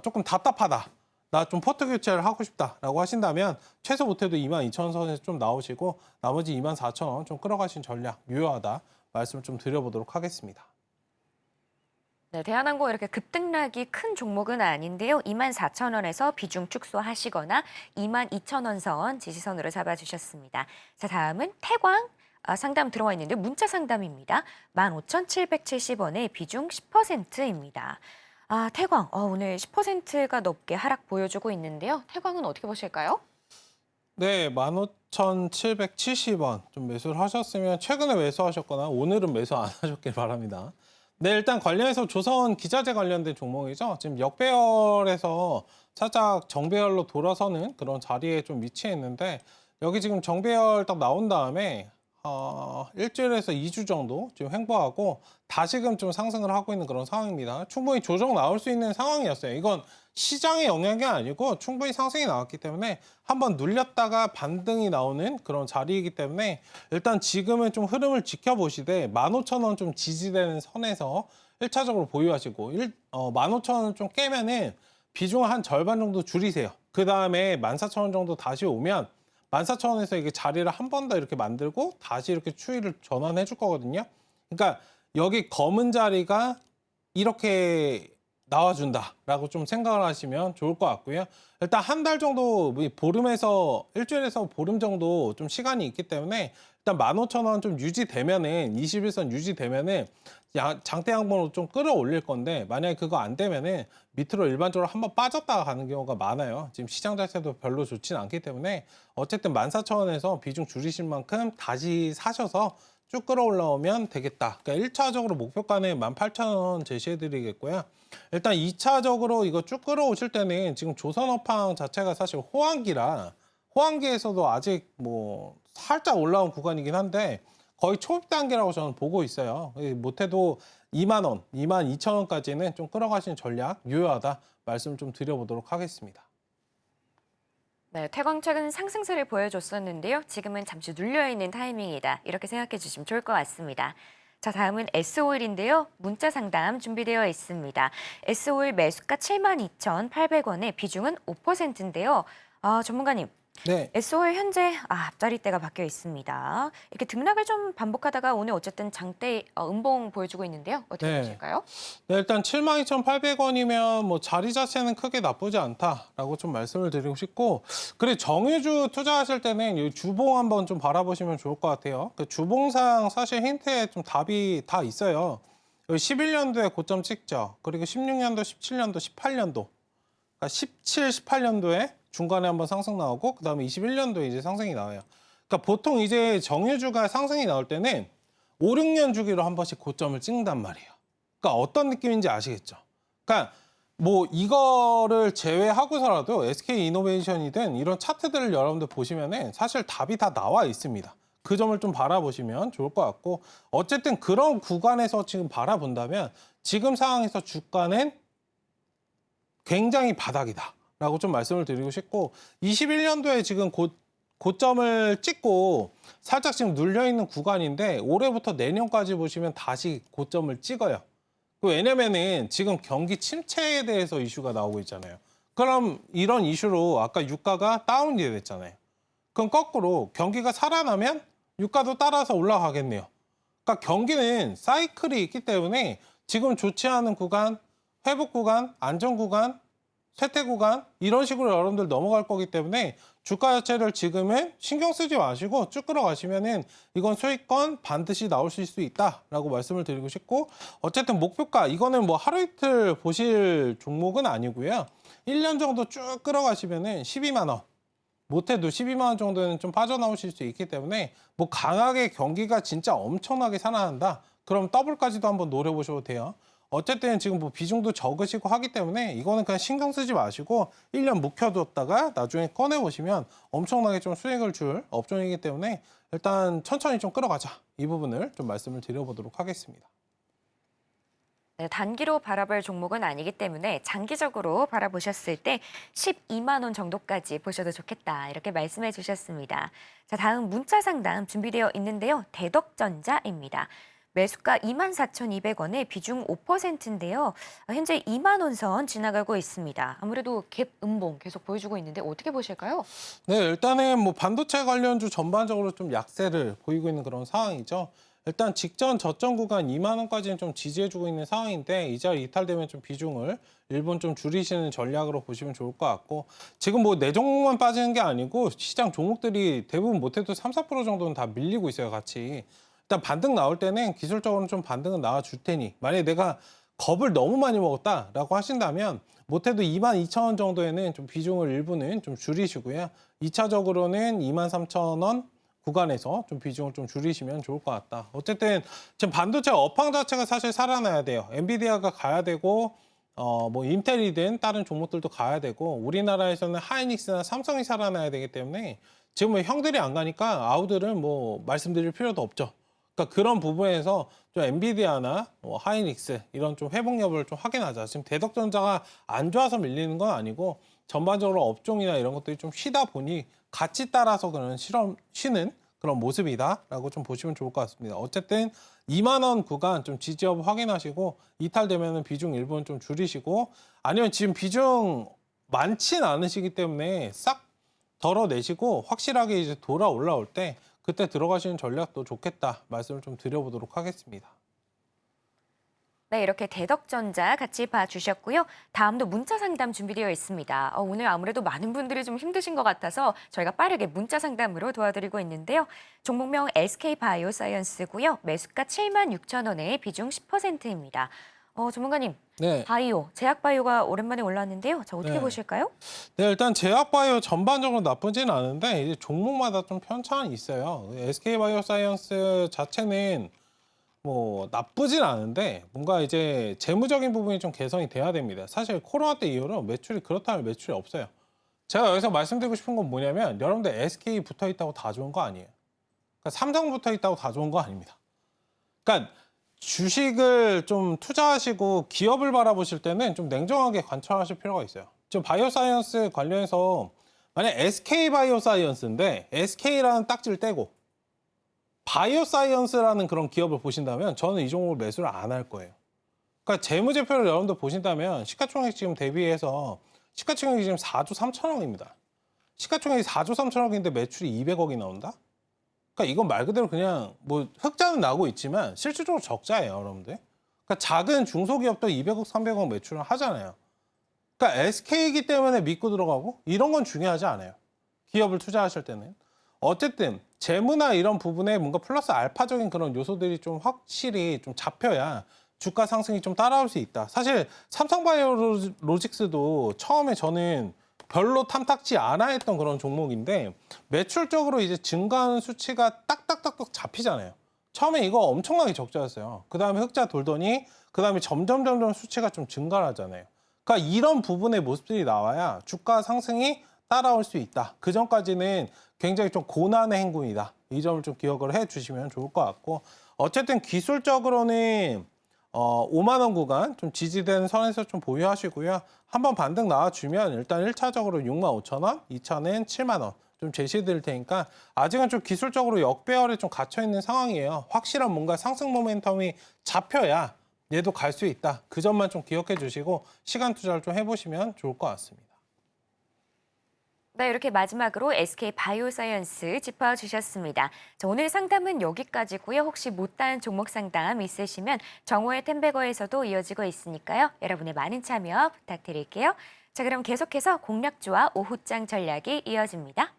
조금 답답하다, 나 좀 포트 교체를 하고 싶다라고 하신다면 최소 못해도 22,000원 선에서 좀 나오시고 나머지 24,000원 좀 끌어가신 전략 유효하다 말씀을 좀 드려보도록 하겠습니다. 네, 대한항공 이렇게 급등락이 큰 종목은 아닌데요. 24,000원에서 비중 축소하시거나 22,000원 선 지지선으로 잡아주셨습니다. 자, 다음은 태광 상담 들어와 있는데 문자 상담입니다. 15,770원에 비중 10%입니다. 태광 오늘 10%가 넘게 하락 보여주고 있는데요. 태광은 어떻게 보실까요? 네, 15,770원 좀 매수를 하셨으면 최근에 매수하셨거나 오늘은 매수 안 하셨길 바랍니다. 네, 일단 관련해서 조선 기자재 관련된 종목이죠. 지금 역배열에서 살짝 정배열로 돌아서는 그런 자리에 좀 위치해 있는데, 여기 지금 정배열 딱 나온 다음에 일주일에서 2주 정도 지금 횡보하고 다시금 좀 상승을 하고 있는 그런 상황입니다. 충분히 조정 나올 수 있는 상황이었어요. 이건 시장의 영향이 아니고 충분히 상승이 나왔기 때문에 한번 눌렸다가 반등이 나오는 그런 자리이기 때문에 일단 지금은 좀 흐름을 지켜보시되 15,000원 좀 지지되는 선에서 1차적으로 보유하시고 15,000원 좀 깨면은 비중을 한 절반 정도 줄이세요. 그 다음에 14,000원 정도 다시 오면 14,000원에서 이게 자리를 한 번 더 이렇게 만들고 다시 이렇게 추이를 전환해 줄 거거든요. 그러니까 여기 검은 자리가 이렇게 나와준다라고 좀 생각을 하시면 좋을 것 같고요. 일단 한 달 정도, 보름에서 일주일에서 보름 정도 좀 시간이 있기 때문에 일단 15,000원 좀 유지되면은 21선 유지되면은 장대 양봉으로 좀 끌어올릴 건데, 만약에 그거 안 되면은 밑으로 일반적으로 한번 빠졌다가 가는 경우가 많아요. 지금 시장 자체도 별로 좋지는 않기 때문에 어쨌든 14,000원에서 비중 줄이실 만큼 다시 사셔서 쭉 끌어올라오면 되겠다. 그러니까 1차적으로 목표가는 18,000원 제시해드리겠고요. 일단 2차적으로 이거 쭉 끌어오실 때는 지금 조선업황 자체가 사실 호황기라, 호황기에서도 아직 뭐 살짝 올라온 구간이긴 한데 거의 초입 단계라고 저는 보고 있어요. 못해도 2만 원, 22,000원까지는 좀 끌어가시는 전략 유효하다 말씀 좀 드려보도록 하겠습니다. 네, 태광 최근 상승세를 보여줬었는데요. 지금은 잠시 눌려있는 타이밍이다. 이렇게 생각해 주시면 좋을 것 같습니다. 자, 다음은 S오일인데요. 문자 상담 준비되어 있습니다. S오일 매수가 72,800원에 비중은 5%인데요. 전문가님, 네. SOL 현재 앞자리대가 바뀌어 있습니다. 이렇게 등락을 좀 반복하다가 오늘 어쨌든 장대 음봉 보여주고 있는데요. 어떻게 네. 보실까요? 네, 일단 72,800원이면 뭐 자리 자체는 크게 나쁘지 않다라고 좀 말씀을 드리고 싶고, 그리고 정유주 투자하실 때는 이 주봉 한번 좀 바라보시면 좋을 것 같아요. 그 주봉상 사실 힌트에 좀 답이 다 있어요. 여기 11년도에 고점 찍죠. 그리고 16년도, 17년도, 18년도. 그러니까 17, 18년도에 중간에 한번 상승 나오고 그다음에 21년도에 이제 상승이 나와요. 그러니까 보통 이제 정유주가 상승이 나올 때는 5, 6년 주기로 한 번씩 고점을 찍는단 말이에요. 그러니까 어떤 느낌인지 아시겠죠? 그러니까 뭐 이거를 제외하고서라도 SK이노베이션이든 이런 차트들을 여러분들 보시면은 사실 답이 다 나와 있습니다. 그 점을 좀 바라보시면 좋을 것 같고, 어쨌든 그런 구간에서 지금 바라본다면 지금 상황에서 주가는 굉장히 바닥이다라고 좀 말씀을 드리고 싶고, 21년도에 지금 고점을 찍고 살짝 지금 눌려있는 구간인데 올해부터 내년까지 보시면 다시 고점을 찍어요. 왜냐면은 지금 경기 침체에 대해서 이슈가 나오고 있잖아요. 그럼 이런 이슈로 아까 유가가 다운이 됐잖아요. 그럼 거꾸로 경기가 살아나면 유가도 따라서 올라가겠네요. 그러니까 경기는 사이클이 있기 때문에 지금 좋지 않은 구간, 회복 구간, 안정 구간, 쇠퇴 구간 이런 식으로 여러분들 넘어갈 거기 때문에 주가 자체를 지금은 신경 쓰지 마시고 쭉 끌어가시면은 이건 수익권 반드시 나오실 수 있다라고 말씀을 드리고 싶고, 어쨌든 목표가 이거는 뭐 하루 이틀 보실 종목은 아니고요. 1년 정도 쭉 끌어가시면은 12만 원. 못해도 12만 원 정도는 좀 빠져나오실 수 있기 때문에 뭐 강하게 경기가 진짜 엄청나게 살아난다. 그럼 더블까지도 한번 노려보셔도 돼요. 어쨌든 지금 뭐 비중도 적으시고 하기 때문에 이거는 그냥 신경 쓰지 마시고 1년 묵혀뒀다가 나중에 꺼내보시면 엄청나게 좀 수익을 줄 업종이기 때문에 일단 천천히 좀 끌어가자. 이 부분을 좀 말씀을 드려보도록 하겠습니다. 네, 단기로 바라볼 종목은 아니기 때문에 장기적으로 바라보셨을 때 12만 원 정도까지 보셔도 좋겠다 이렇게 말씀해 주셨습니다. 자, 다음 문자 상담 준비되어 있는데요. 대덕전자입니다. 매수가 24,200원에 비중 5%인데요. 현재 2만 원 선 지나가고 있습니다. 아무래도 갭 음봉 계속 보여주고 있는데 어떻게 보실까요? 네, 일단은 뭐 반도체 관련주 전반적으로 좀 약세를 보이고 있는 그런 상황이죠. 일단 직전 저점 구간 2만 원까지는 좀 지지해주고 있는 상황인데 이 자리 이탈되면 좀 비중을 일본 좀 줄이시는 전략으로 보시면 좋을 것 같고, 지금 뭐 네 종목만 빠지는 게 아니고 시장 종목들이 대부분 못해도 3, 4% 정도는 다 밀리고 있어요, 같이. 일단 반등 나올 때는 기술적으로는 좀 반등은 나와줄 테니 만약에 내가 겁을 너무 많이 먹었다라고 하신다면 못해도 22,000원 정도에는 좀 비중을 일부는 좀 줄이시고요. 2차적으로는 23,000원 구간에서 좀 비중을 좀 줄이시면 좋을 것 같다. 어쨌든 지금 반도체 업황 자체가 사실 살아나야 돼요. 엔비디아가 가야 되고 뭐 인텔이든 다른 종목들도 가야 되고, 우리나라에서는 하이닉스나 삼성이 살아나야 되기 때문에 지금 뭐 형들이 안 가니까 아우들은 뭐 말씀드릴 필요도 없죠. 그러니까 그런 부분에서 좀 엔비디아나 뭐 하이닉스 이런 좀 회복 여부를 좀 확인하자. 지금 대덕전자가 안 좋아서 밀리는 건 아니고 전반적으로 업종이나 이런 것들이 좀 쉬다 보니 같이 따라서 그런 쉬는 그런 모습이다라고 좀 보시면 좋을 것 같습니다. 어쨌든 2만 원 구간 좀 지지 여부 확인하시고 이탈되면은 비중 일부는 좀 줄이시고, 아니면 지금 비중 많진 않으시기 때문에 싹 덜어내시고 확실하게 이제 돌아 올라올 때 그때 들어가시는 전략도 좋겠다 말씀을 좀 드려보도록 하겠습니다. 네, 이렇게 대덕전자 같이 봐주셨고요. 다음도 문자 상담 준비되어 있습니다. 오늘 아무래도 많은 분들이 좀 힘드신 것 같아서 저희가 빠르게 문자 상담으로 도와드리고 있는데요. 종목명 SK바이오사이언스고요. 매수가 76,000원에 비중 10%입니다. 전문가님, 네. 바이오, 제약바이오가 오랜만에 올랐는데요. 자, 어떻게 네. 보실까요? 네, 일단 제약바이오 전반적으로 나쁘진 않은데 이제 종목마다 좀 편차는 있어요. SK바이오사이언스 자체는 뭐 나쁘진 않은데 뭔가 이제 재무적인 부분이 좀 개선이 돼야 됩니다. 사실 코로나 때 이후로 매출이 그렇다면 매출이 없어요. 제가 여기서 말씀드리고 싶은 건 뭐냐면 여러분들 SK 붙어 있다고 다 좋은 거 아니에요. 그러니까 삼성 붙어 있다고 다 좋은 거 아닙니다. 그러니까 주식을 좀 투자하시고 기업을 바라보실 때는 좀 냉정하게 관찰하실 필요가 있어요. 지금 바이오사이언스 관련해서 만약 SK바이오사이언스인데 SK라는 딱지를 떼고 바이오사이언스라는 그런 기업을 보신다면 저는 이 종목을 매수를 안 할 거예요. 그러니까 재무제표를 여러분들 보신다면 시가총액 지금 대비해서 시가총액이 지금 4조 3천억입니다. 시가총액이 4조 3천억인데 매출이 200억이 나온다? 그러니까 이건 말 그대로 그냥 뭐 흑자는 나고 있지만 실질적으로 적자예요, 여러분들. 그러니까 작은 중소기업도 200억, 300억 매출을 하잖아요. 그러니까 SK이기 때문에 믿고 들어가고 이런 건 중요하지 않아요. 기업을 투자하실 때는. 어쨌든 재무나 이런 부분에 뭔가 플러스 알파적인 그런 요소들이 좀 확실히 좀 잡혀야 주가 상승이 좀 따라올 수 있다. 사실 삼성바이오로직스도 처음에 저는 별로 탐탁지 않아 했던 그런 종목인데 매출적으로 이제 증가하는 수치가 딱딱딱딱 잡히잖아요. 처음에 이거 엄청나게 적자였어요. 그다음에 흑자 돌더니 그다음에 점점 수치가 좀 증가를 하잖아요. 그러니까 이런 부분의 모습들이 나와야 주가 상승이 따라올 수 있다. 그 전까지는 굉장히 좀 고난의 행군이다. 이 점을 좀 기억을 해주시면 좋을 것 같고 어쨌든 기술적으로는 5만 원 구간 좀 지지되는 선에서 좀 보유하시고요. 한번 반등 나와주면 일단 1차적으로 6만 5천 원, 2차는 7만 원 좀 제시해 드릴 테니까 아직은 좀 기술적으로 역배열에 좀 갇혀 있는 상황이에요. 확실한 뭔가 상승 모멘텀이 잡혀야 얘도 갈 수 있다. 그 점만 좀 기억해 주시고 시간 투자를 좀 해보시면 좋을 것 같습니다. 네, 이렇게 마지막으로 SK 바이오사이언스 짚어주셨습니다. 자, 오늘 상담은 여기까지고요. 혹시 못다한 종목 상담 있으시면 정오의 텐베거에서도 이어지고 있으니까요. 여러분의 많은 참여 부탁드릴게요. 자, 그럼 계속해서 공략주와 오후장 전략이 이어집니다.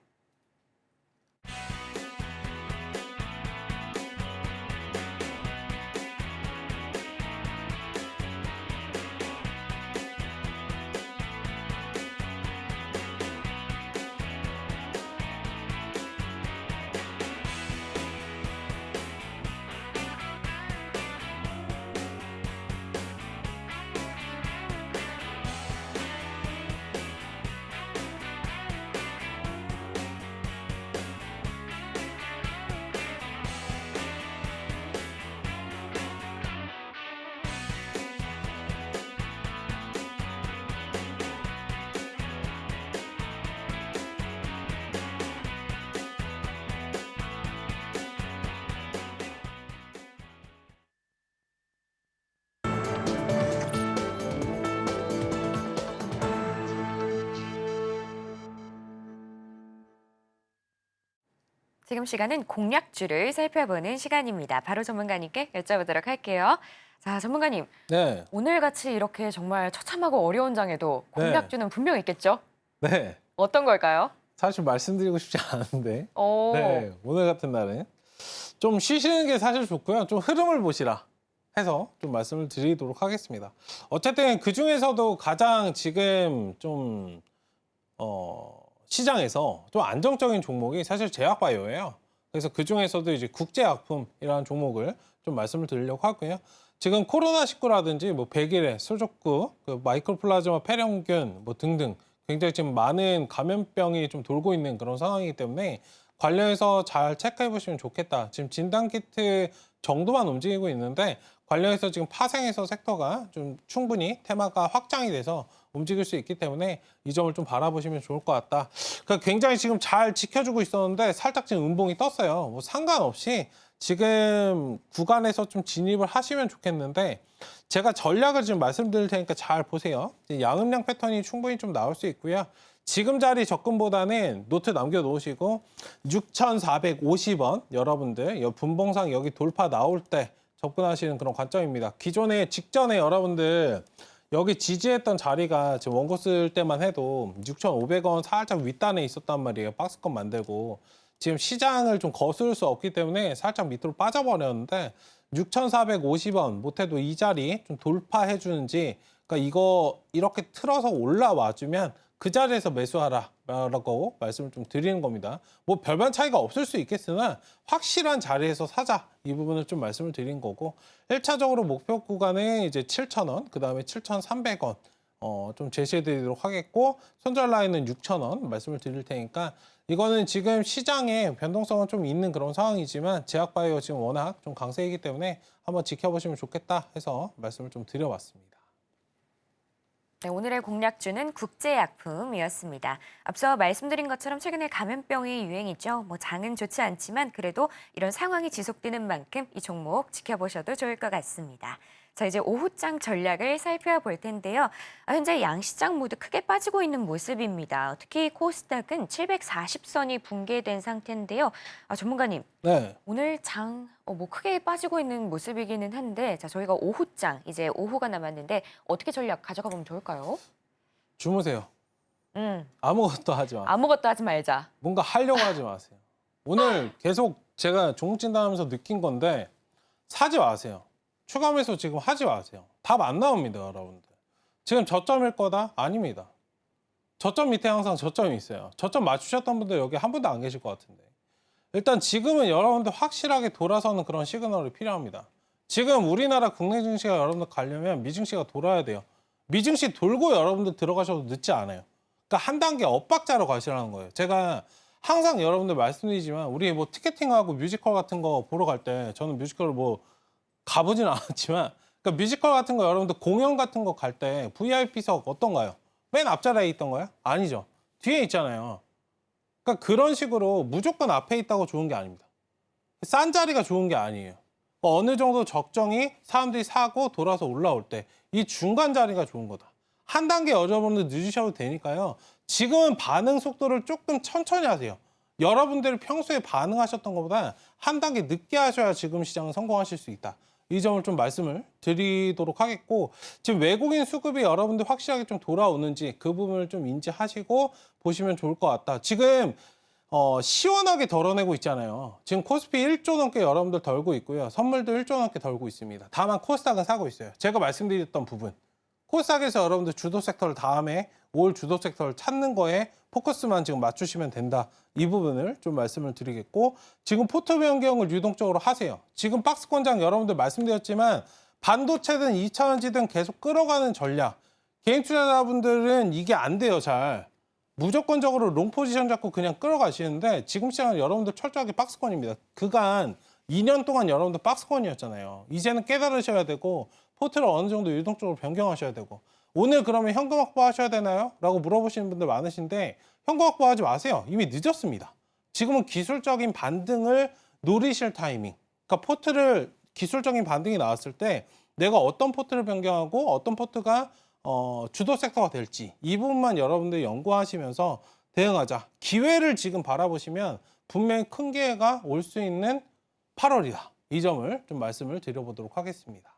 지금 시간은 공략주를 살펴보는 시간입니다. 바로 전문가님께 여쭤보도록 할게요. 자, 전문가님. 네. 오늘같이 이렇게 정말 처참하고 어려운 장에도 공략주는 분명 있겠죠? 네. 어떤 걸까요? 사실 말씀드리고 싶지 않은데 오. 네, 오늘 같은 날은 좀 쉬시는 게 사실 좋고요. 좀 흐름을 보시라 해서 좀 말씀을 드리도록 하겠습니다. 어쨌든 그중에서도 가장 지금 좀 시장에서 좀 안정적인 종목이 사실 제약바이오예요. 그래서 그중에서도 이제 국제약품이라는 종목을 좀 말씀을 드리려고 하고요. 지금 코로나19라든지 뭐 백일의 소족구, 그 마이크로플라즈마 폐렴균 뭐 등등 굉장히 지금 많은 감염병이 좀 돌고 있는 그런 상황이기 때문에 관련해서 잘 체크해 보시면 좋겠다. 지금 진단키트 정도만 움직이고 있는데 관련해서 지금 파생해서 섹터가 좀 충분히 테마가 확장이 돼서 움직일 수 있기 때문에 이 점을 좀 바라보시면 좋을 것 같다. 그러니까 굉장히 지금 잘 지켜주고 있었는데 살짝 지금 음봉이 떴어요. 뭐 상관없이 지금 구간에서 좀 진입을 하시면 좋겠는데 제가 전략을 지금 말씀드릴 테니까 잘 보세요. 양음량 패턴이 충분히 좀 나올 수 있고요. 지금 자리 접근보다는 노트 남겨놓으시고 6,450원 여러분들 분봉상 여기 돌파 나올 때 접근하시는 그런 관점입니다. 직전에 여러분들 여기 지지했던 자리가 지금 원고 쓸 때만 해도 6,500원 살짝 윗단에 있었단 말이에요. 박스권 만들고. 지금 시장을 좀 거스를 수 없기 때문에 살짝 밑으로 빠져버렸는데 6,450원 못해도 이 자리 좀 돌파해 주는지 그러니까 이거 이렇게 틀어서 올라와주면 그 자리에서 매수하라라고 말씀을 좀 드리는 겁니다. 뭐 별반 차이가 없을 수 있겠으나 확실한 자리에서 사자 이 부분을 좀 말씀을 드린 거고 1차적으로 목표 구간은 이제 7,000원, 그 다음에 7,300원 좀 제시해 드리도록 하겠고 손절 라인은 6,000원 말씀을 드릴 테니까 이거는 지금 시장에 변동성은 좀 있는 그런 상황이지만 제약바이오 지금 워낙 좀 강세이기 때문에 한번 지켜보시면 좋겠다 해서 말씀을 좀 드려봤습니다. 네, 오늘의 공략주는 국제약품이었습니다. 앞서 말씀드린 것처럼 최근에 감염병이 유행이죠. 뭐 장은 좋지 않지만 그래도 이런 상황이 지속되는 만큼 이 종목 지켜보셔도 좋을 것 같습니다. 자, 이제 오후장 전략을 살펴볼 텐데요. 현재 양시장 모두 크게 빠지고 있는 모습입니다. 특히 코스닥은 740선이 붕괴된 상태인데요. 전문가님, 네. 오늘 장 크게 빠지고 있는 모습이기는 한데, 자, 저희가 오후장, 이제 오후가 남았는데 어떻게 전략 가져가 보면 좋을까요? 주무세요. 아무것도 하지 마. 아무것도 하지 말자. 뭔가 하려고 하지 마세요. 오늘 계속 제가 종목 진단하면서 느낀 건데 사지 마세요. 추가 매수 지금 하지 마세요. 답 안 나옵니다, 여러분들. 지금 저점일 거다? 아닙니다. 저점 밑에 항상 저점이 있어요. 저점 맞추셨던 분들 여기 한 분도 안 계실 것 같은데. 일단 지금은 여러분들 확실하게 돌아서는 그런 시그널이 필요합니다. 지금 우리나라 국내 증시가 여러분들 가려면 미증시가 돌아야 돼요. 미증시 돌고 여러분들 들어가셔도 늦지 않아요. 그러니까 한 단계 엇박자로 가시라는 거예요. 제가 항상 여러분들 말씀드리지만 우리 뭐 티켓팅하고 뮤지컬 같은 거 보러 갈 때 저는 뮤지컬을 뭐 가보진 않았지만 그러니까 뮤지컬 같은 거 여러분들 공연 같은 거 갈 때 VIP석 어떤가요? 맨 앞자리에 있던 거예요? 아니죠. 뒤에 있잖아요. 그러니까 그런 식으로 무조건 앞에 있다고 좋은 게 아닙니다. 싼 자리가 좋은 게 아니에요. 그러니까 어느 정도 적정히 사람들이 사고 돌아서 올라올 때 이 중간 자리가 좋은 거다. 한 단계 여러분들 늦으셔도 되니까요. 지금은 반응 속도를 조금 천천히 하세요. 여러분들이 평소에 반응하셨던 것보다 한 단계 늦게 하셔야 지금 시장은 성공하실 수 있다. 이 점을 좀 말씀을 드리도록 하겠고 지금 외국인 수급이 여러분들 확실하게 좀 돌아오는지 그 부분을 좀 인지하시고 보시면 좋을 것 같다. 지금 시원하게 덜어내고 있잖아요. 지금 코스피 1조 넘게 여러분들 덜고 있고요. 선물도 1조 넘게 덜고 있습니다. 다만 코스닥은 사고 있어요. 제가 말씀드렸던 부분. 코스닥에서 여러분들 주도 섹터를 다음에 올 주도 섹터를 찾는 거에 포커스만 지금 맞추시면 된다. 이 부분을 좀 말씀을 드리겠고 지금 포트 변경을 유동적으로 하세요. 지금 박스권장 여러분들 말씀드렸지만 반도체든 2차전지든 계속 끌어가는 전략. 개인 투자자분들은 이게 안 돼요, 잘. 무조건적으로 롱 포지션 잡고 그냥 끌어가시는데 지금 시장은 여러분들 철저하게 박스권입니다. 그간 2년 동안 여러분들 박스권이었잖아요. 이제는 깨달으셔야 되고 포트를 어느 정도 유동적으로 변경하셔야 되고 오늘 그러면 현금 확보하셔야 되나요? 라고 물어보시는 분들 많으신데 현금 확보하지 마세요. 이미 늦었습니다. 지금은 기술적인 반등을 노리실 타이밍. 그러니까 포트를 기술적인 반등이 나왔을 때 내가 어떤 포트를 변경하고 어떤 포트가 주도 섹터가 될지 이 부분만 여러분들 연구하시면서 대응하자. 기회를 지금 바라보시면 분명히 큰 기회가 올 수 있는 8월이다. 이 점을 좀 말씀을 드려보도록 하겠습니다.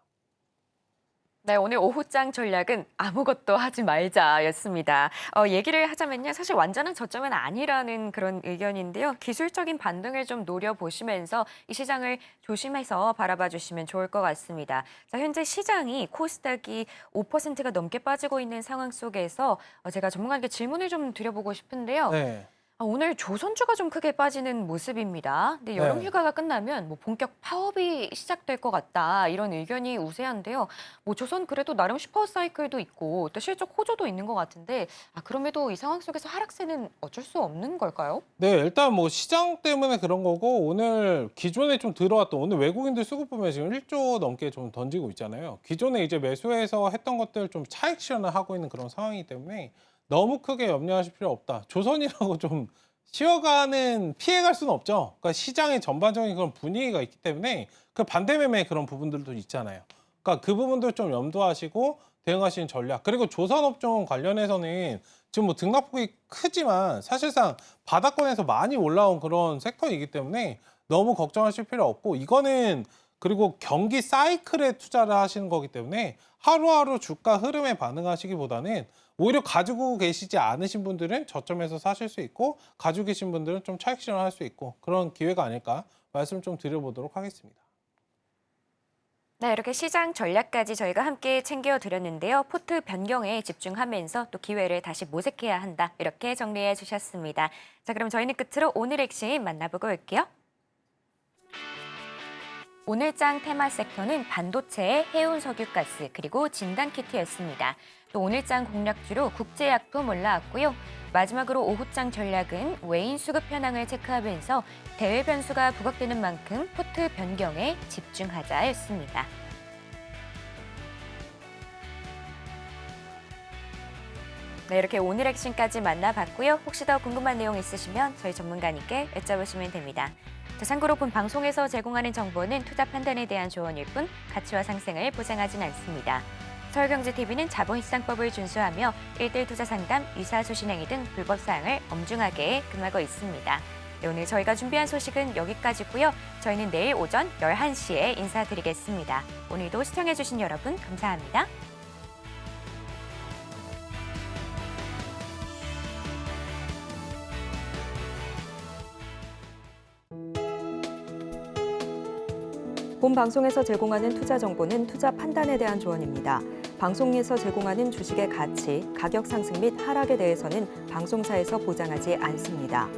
네, 오늘 오후장 전략은 아무것도 하지 말자였습니다. 얘기를 하자면요. 사실 완전한 저점은 아니라는 그런 의견인데요. 기술적인 반등을 좀 노려보시면서 이 시장을 조심해서 바라봐 주시면 좋을 것 같습니다. 자, 현재 시장이 코스닥이 5%가 넘게 빠지고 있는 상황 속에서 제가 전문가에게 질문을 좀 드려보고 싶은데요. 네. 오늘 조선주가 좀 크게 빠지는 모습입니다. 근데 여름 네. 휴가가 끝나면 뭐 본격 파업이 시작될 것 같다 이런 의견이 우세한데요. 뭐 조선 그래도 나름 슈퍼 사이클도 있고 또 실적 호조도 있는 것 같은데 그럼에도 이 상황 속에서 하락세는 어쩔 수 없는 걸까요? 네, 일단 뭐 시장 때문에 그런 거고 오늘 기존에 좀 들어왔던 오늘 외국인들 수급 보면 지금 1조 넘게 좀 던지고 있잖아요. 기존에 이제 매수해서 했던 것들 좀 차익 실현을 하고 있는 그런 상황이기 때문에 너무 크게 염려하실 필요 없다. 조선이라고 좀 쉬어가는 피해갈 수는 없죠. 그러니까 시장의 전반적인 그런 분위기가 있기 때문에 그 반대 매매 그런 부분들도 있잖아요. 그러니까 그 부분도 좀 염두하시고 대응하시는 전략. 그리고 조선업종 관련해서는 지금 뭐 등락폭이 크지만 사실상 바닥권에서 많이 올라온 그런 섹터이기 때문에 너무 걱정하실 필요 없고 이거는 그리고 경기 사이클에 투자를 하시는 거기 때문에 하루하루 주가 흐름에 반응하시기보다는 오히려 가지고 계시지 않으신 분들은 저점에서 사실 수 있고 가지고 계신 분들은 좀 차익 실현할 수 있고 그런 기회가 아닐까 말씀 좀 드려보도록 하겠습니다. 네, 이렇게 시장 전략까지 저희가 함께 챙겨드렸는데요. 포트 변경에 집중하면서 또 기회를 다시 모색해야 한다. 이렇게 정리해 주셨습니다. 자, 그럼 저희는 끝으로 오늘 핵심 만나보고 올게요. 오늘장 테마 섹터는 반도체, 해운석유가스, 그리고 진단키트였습니다. 또 오늘장 공략주로 국제약품 올라왔고요. 마지막으로 오후장 전략은 외인 수급 현황을 체크하면서 대외 변수가 부각되는 만큼 포트 변경에 집중하자였습니다. 네, 이렇게 오늘 핵심까지 만나봤고요. 혹시 더 궁금한 내용 있으시면 저희 전문가님께 여쭤보시면 됩니다. 참고로 본 방송에서 제공하는 정보는 투자 판단에 대한 조언일 뿐 가치와 상승을 보장하진 않습니다. 서울경제TV는 자본시장법을 준수하며 1대1 투자 상담, 유사소신 행위 등 불법 사항을 엄중하게 금하고 있습니다. 네, 오늘 저희가 준비한 소식은 여기까지고요. 저희는 내일 오전 11시에 인사드리겠습니다. 오늘도 시청해주신 여러분 감사합니다. 본 방송에서 제공하는 투자 정보는 투자 판단에 대한 조언입니다. 방송에서 제공하는 주식의 가치, 가격 상승 및 하락에 대해서는 방송사에서 보장하지 않습니다.